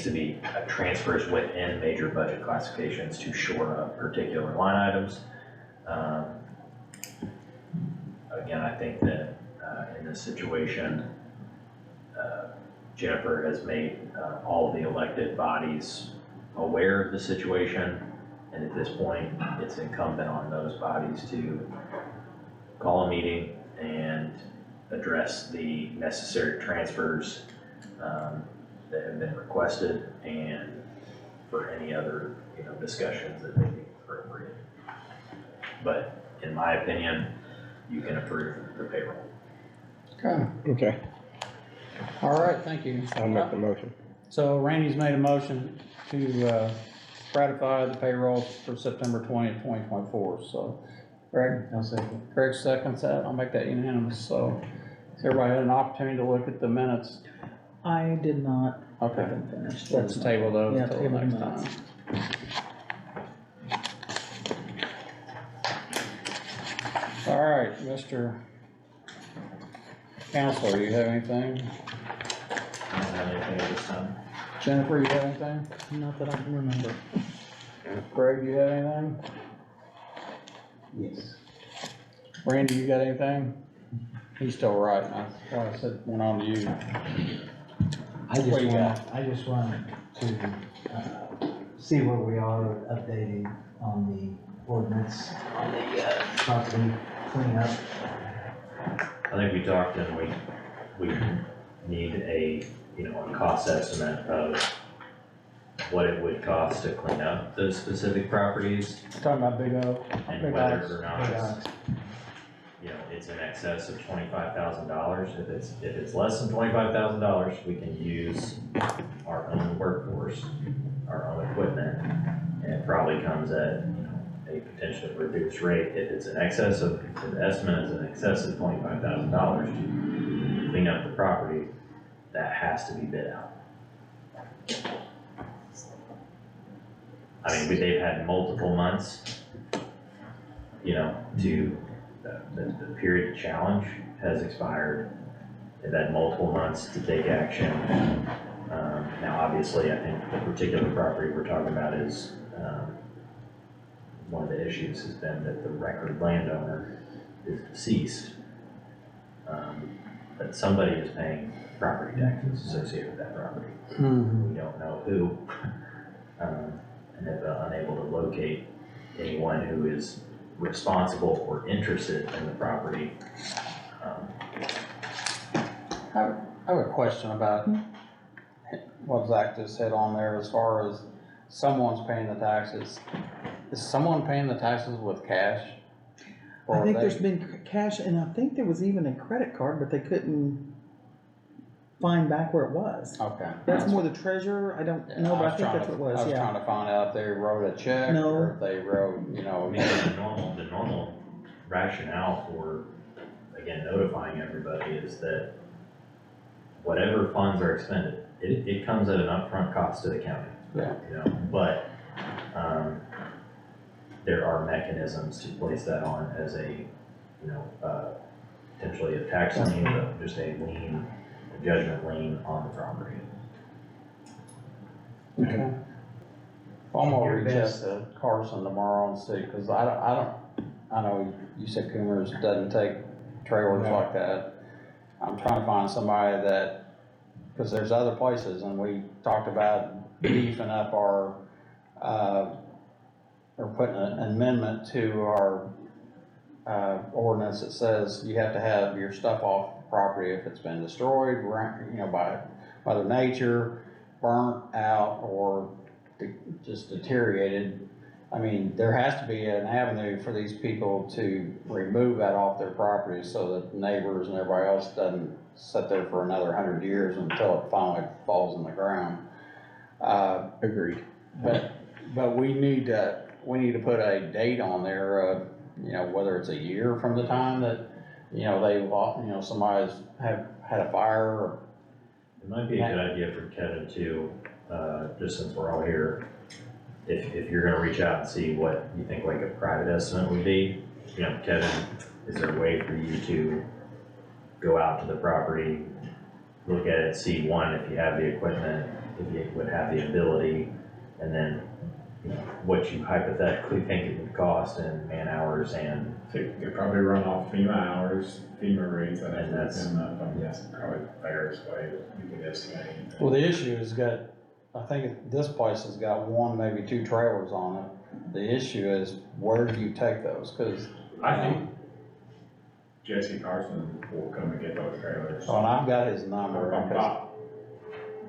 to be transfers within major budget classifications to shore up particular line items. Again, I think that, in this situation, Jennifer has made, all of the elected bodies aware of the situation. And at this point, it's incumbent on those bodies to call a meeting and address the necessary transfers that have been requested, and for any other, discussions that may be appropriate. But in my opinion, you can approve the payroll. Okay, Okay, all right, thank you. I'll make the motion. So Randy's made a motion to, ratify the payroll for September 20th, 2024, so. Greg? I'll second. Greg seconds that, I'll make that unanimous, so. Has everybody had an opportunity to look at the minutes? I did not. Okay, Haven't finished. let's table those Yeah, until table next minutes. time. All right, Mr. Counselor, you have anything? I don't have anything at this time. Jennifer, you have anything? Not that I can remember. Greg, you have anything? Yes. Randy, you got anything? He's still writing, that's why I said, went on to you. What you got? I just wanted to, see where we are updating on the ordinance, on the, property cleanup. I think we talked and we need a cost estimate of what it would cost to clean up those specific properties, Talking about Big O. and Big whether Ox. or not it's in excess of $25,000. If it's less than $25,000, we can use our own workforce, our own equipment, and it probably comes at, a potentially reduced rate. If it's in excess of, if the estimate is in excess of $25,000 to clean up the property, that has to be bid out. I mean, they've had multiple months, the period of challenge has expired. They've had multiple months to take action. Now, obviously, I think the particular property we're talking about is, one of the issues has been that the record landowner is deceased. But somebody is paying property taxes associated with that property. We don't know who, and have been unable to locate anyone who is responsible or interested in the property. I have a question about what Zach just said on there as far as someone's paying the taxes. Is someone paying the taxes with cash? I Or think they- there's been cash, and I think there was even a credit card, but they couldn't find back where it was. Okay. That's more the treasurer, I don't know, but I think that's what it I was, was yeah. trying to find out if they wrote a check No. or if they wrote, I mean, the normal rationale for, again, notifying everybody is that whatever funds are expended, it comes at an upfront cost to the county. Yeah. But, there are mechanisms to place that on as a, potentially a tax lien, but just a lien, a judgment lien on the property. Okay. Well, I'm gonna Your reach out best. to Carson tomorrow and see, cause I know you said Coomers doesn't take trailers like that. I'm trying to find somebody that, cause there's other places, and we talked about beefing up our, or putting an amendment to our, ordinance that says you have to have your stuff off the property if it's been destroyed, by Mother Nature, burnt out, or just deteriorated. I mean, there has to be an avenue for these people to remove that off their property so that neighbors and everybody else doesn't sit there for another 100 years until it finally falls in the ground. Agreed. But we need to put a date on there, whether it's a year from the time that, somebody's had a fire or. It might be a good idea for Kevin too, just since we're all here, if you're gonna reach out and see what you think like a private estimate would be, Kevin is there a way for you to go out to the property, look at it, see one, if you have the equipment, if you would have the ability, and then, you know, what you hypothetically think it would cost in man hours and, So you could probably run off FEMA hours, FEMA rates, I And think that's- that's probably the fairest way that you could estimate. Well, the issue has got, I think this place has got one, maybe two trailers on it. The issue is, where do you take those? Cause, I think Jesse Carson will come and get those trailers. oh, and I've got his number, I'm 'cause-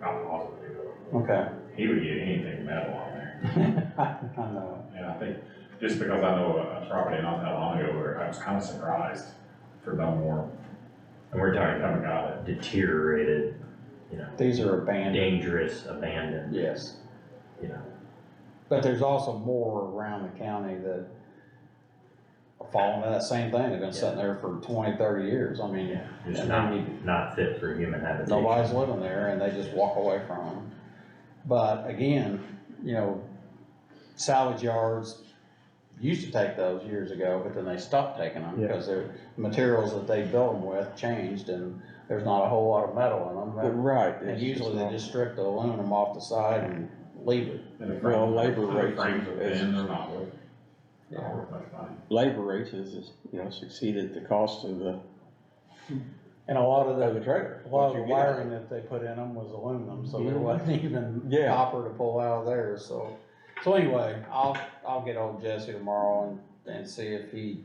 not positive. okay. He would get anything metal on there. I know. And I think, just because I know a property not that long ago where I was kind of surprised for no more. and we're talking Haven't about got it. deteriorated, you know, These are abandoned, dangerous, abandoned, yes. you know. But there's also more around the county that are falling into that same thing. They've been sitting there for 20, 30 years. I mean, Just and not, then you- not fit for human habitation. nobody's living there and they just walk away from them. But again, you know, salvage yards used to take those years ago, but then they stopped taking them because their materials that they built them with changed and there's not a whole lot of metal in them. Right. And it's usually just they not- just strip the aluminum off the side and leave it. And the Well, frames- labor the rates frames have is- been, they're not worth, Yeah. not worth much money. Labor rates is, you know, succeeded the cost of the And a lot of trailer. a lot of What the you get. wiring that they put in them was aluminum, so there Mhm. wasn't even Yeah. copper to pull out of there, so. So anyway, I'll get old Jesse tomorrow and see if he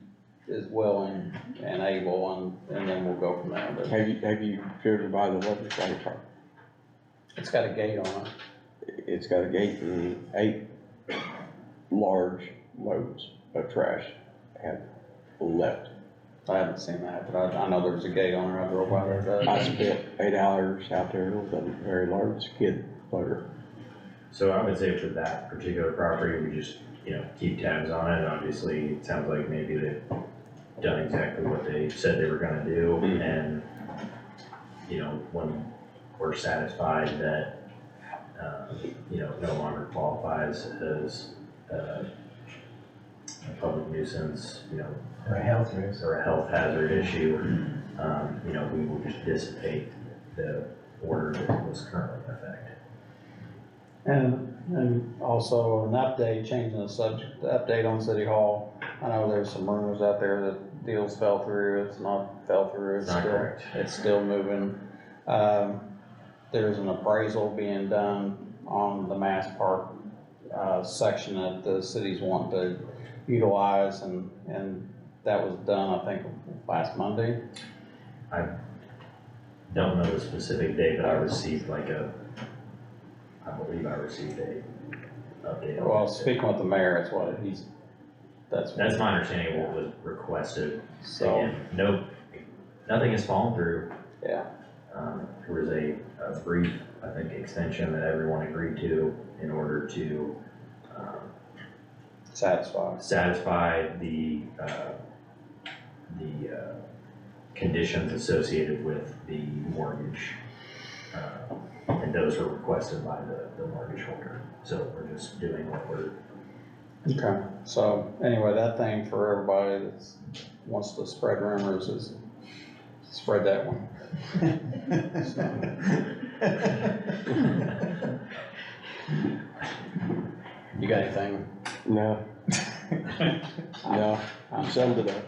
is willing and able and then we'll go from there. But Have you driven by the legislative truck? it's got a gate on it. It's got a gate and 8 large loads of trash have left. I haven't seen that, but I know there's a gate on there. I drove by there. the other I day. spent 8 hours out there with a very large skid loader. So I would say for that particular property, we just, you know, keep tabs on it. Obviously, it sounds like maybe they've done exactly what they said they were gonna do. Mhm. And, you know, when we're satisfied that, you know, no longer qualifies as, a public nuisance, you know, Or a health risk. or a health hazard issue, you know, we will just dissipate the order that was currently in effect. And also an update, changing the subject, the update on City Hall. I know there's some rumors out there that deals fell through, it's not fell through, it's Not still, correct. it's still moving. There's an appraisal being done on the Mass Park, section that the cities want to utilize and that was done, I think, last Monday. Don't know the specific date, but I received I believe I received a update. on Well, it. speaking with the mayor, that's That's my understanding of what was requested. So, Again, nothing has fallen through. yeah. There was a brief, I think, extension that everyone agreed to in order to, satisfy the conditions associated with the mortgage. And those were requested by the mortgage holder. So we're just doing what we're, Okay, so anyway, that thing for everybody that wants to spread rumors is spread that one. You got anything? No, no, you summed it up.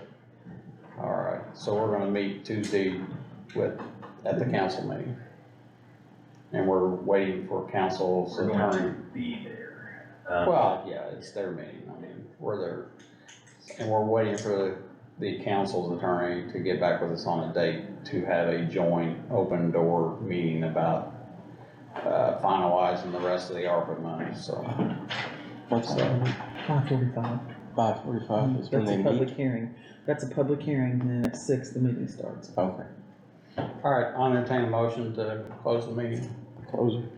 All right, so we're gonna meet Tuesday at the council meeting. And we're waiting for council's we're going to attorney. be there. Well, yeah, it's their meeting, I mean, we're there. And we're waiting for the council's attorney to get back with us on a date to have a joint open door meeting about finalizing the rest of the ARPA money, so. What's that? 5:45. 5:45 is when That's they a public meet? hearing. That's a public hearing, and then at 6, the meeting starts. Okay, All right, I'll entertain a motion to close the meeting. close it.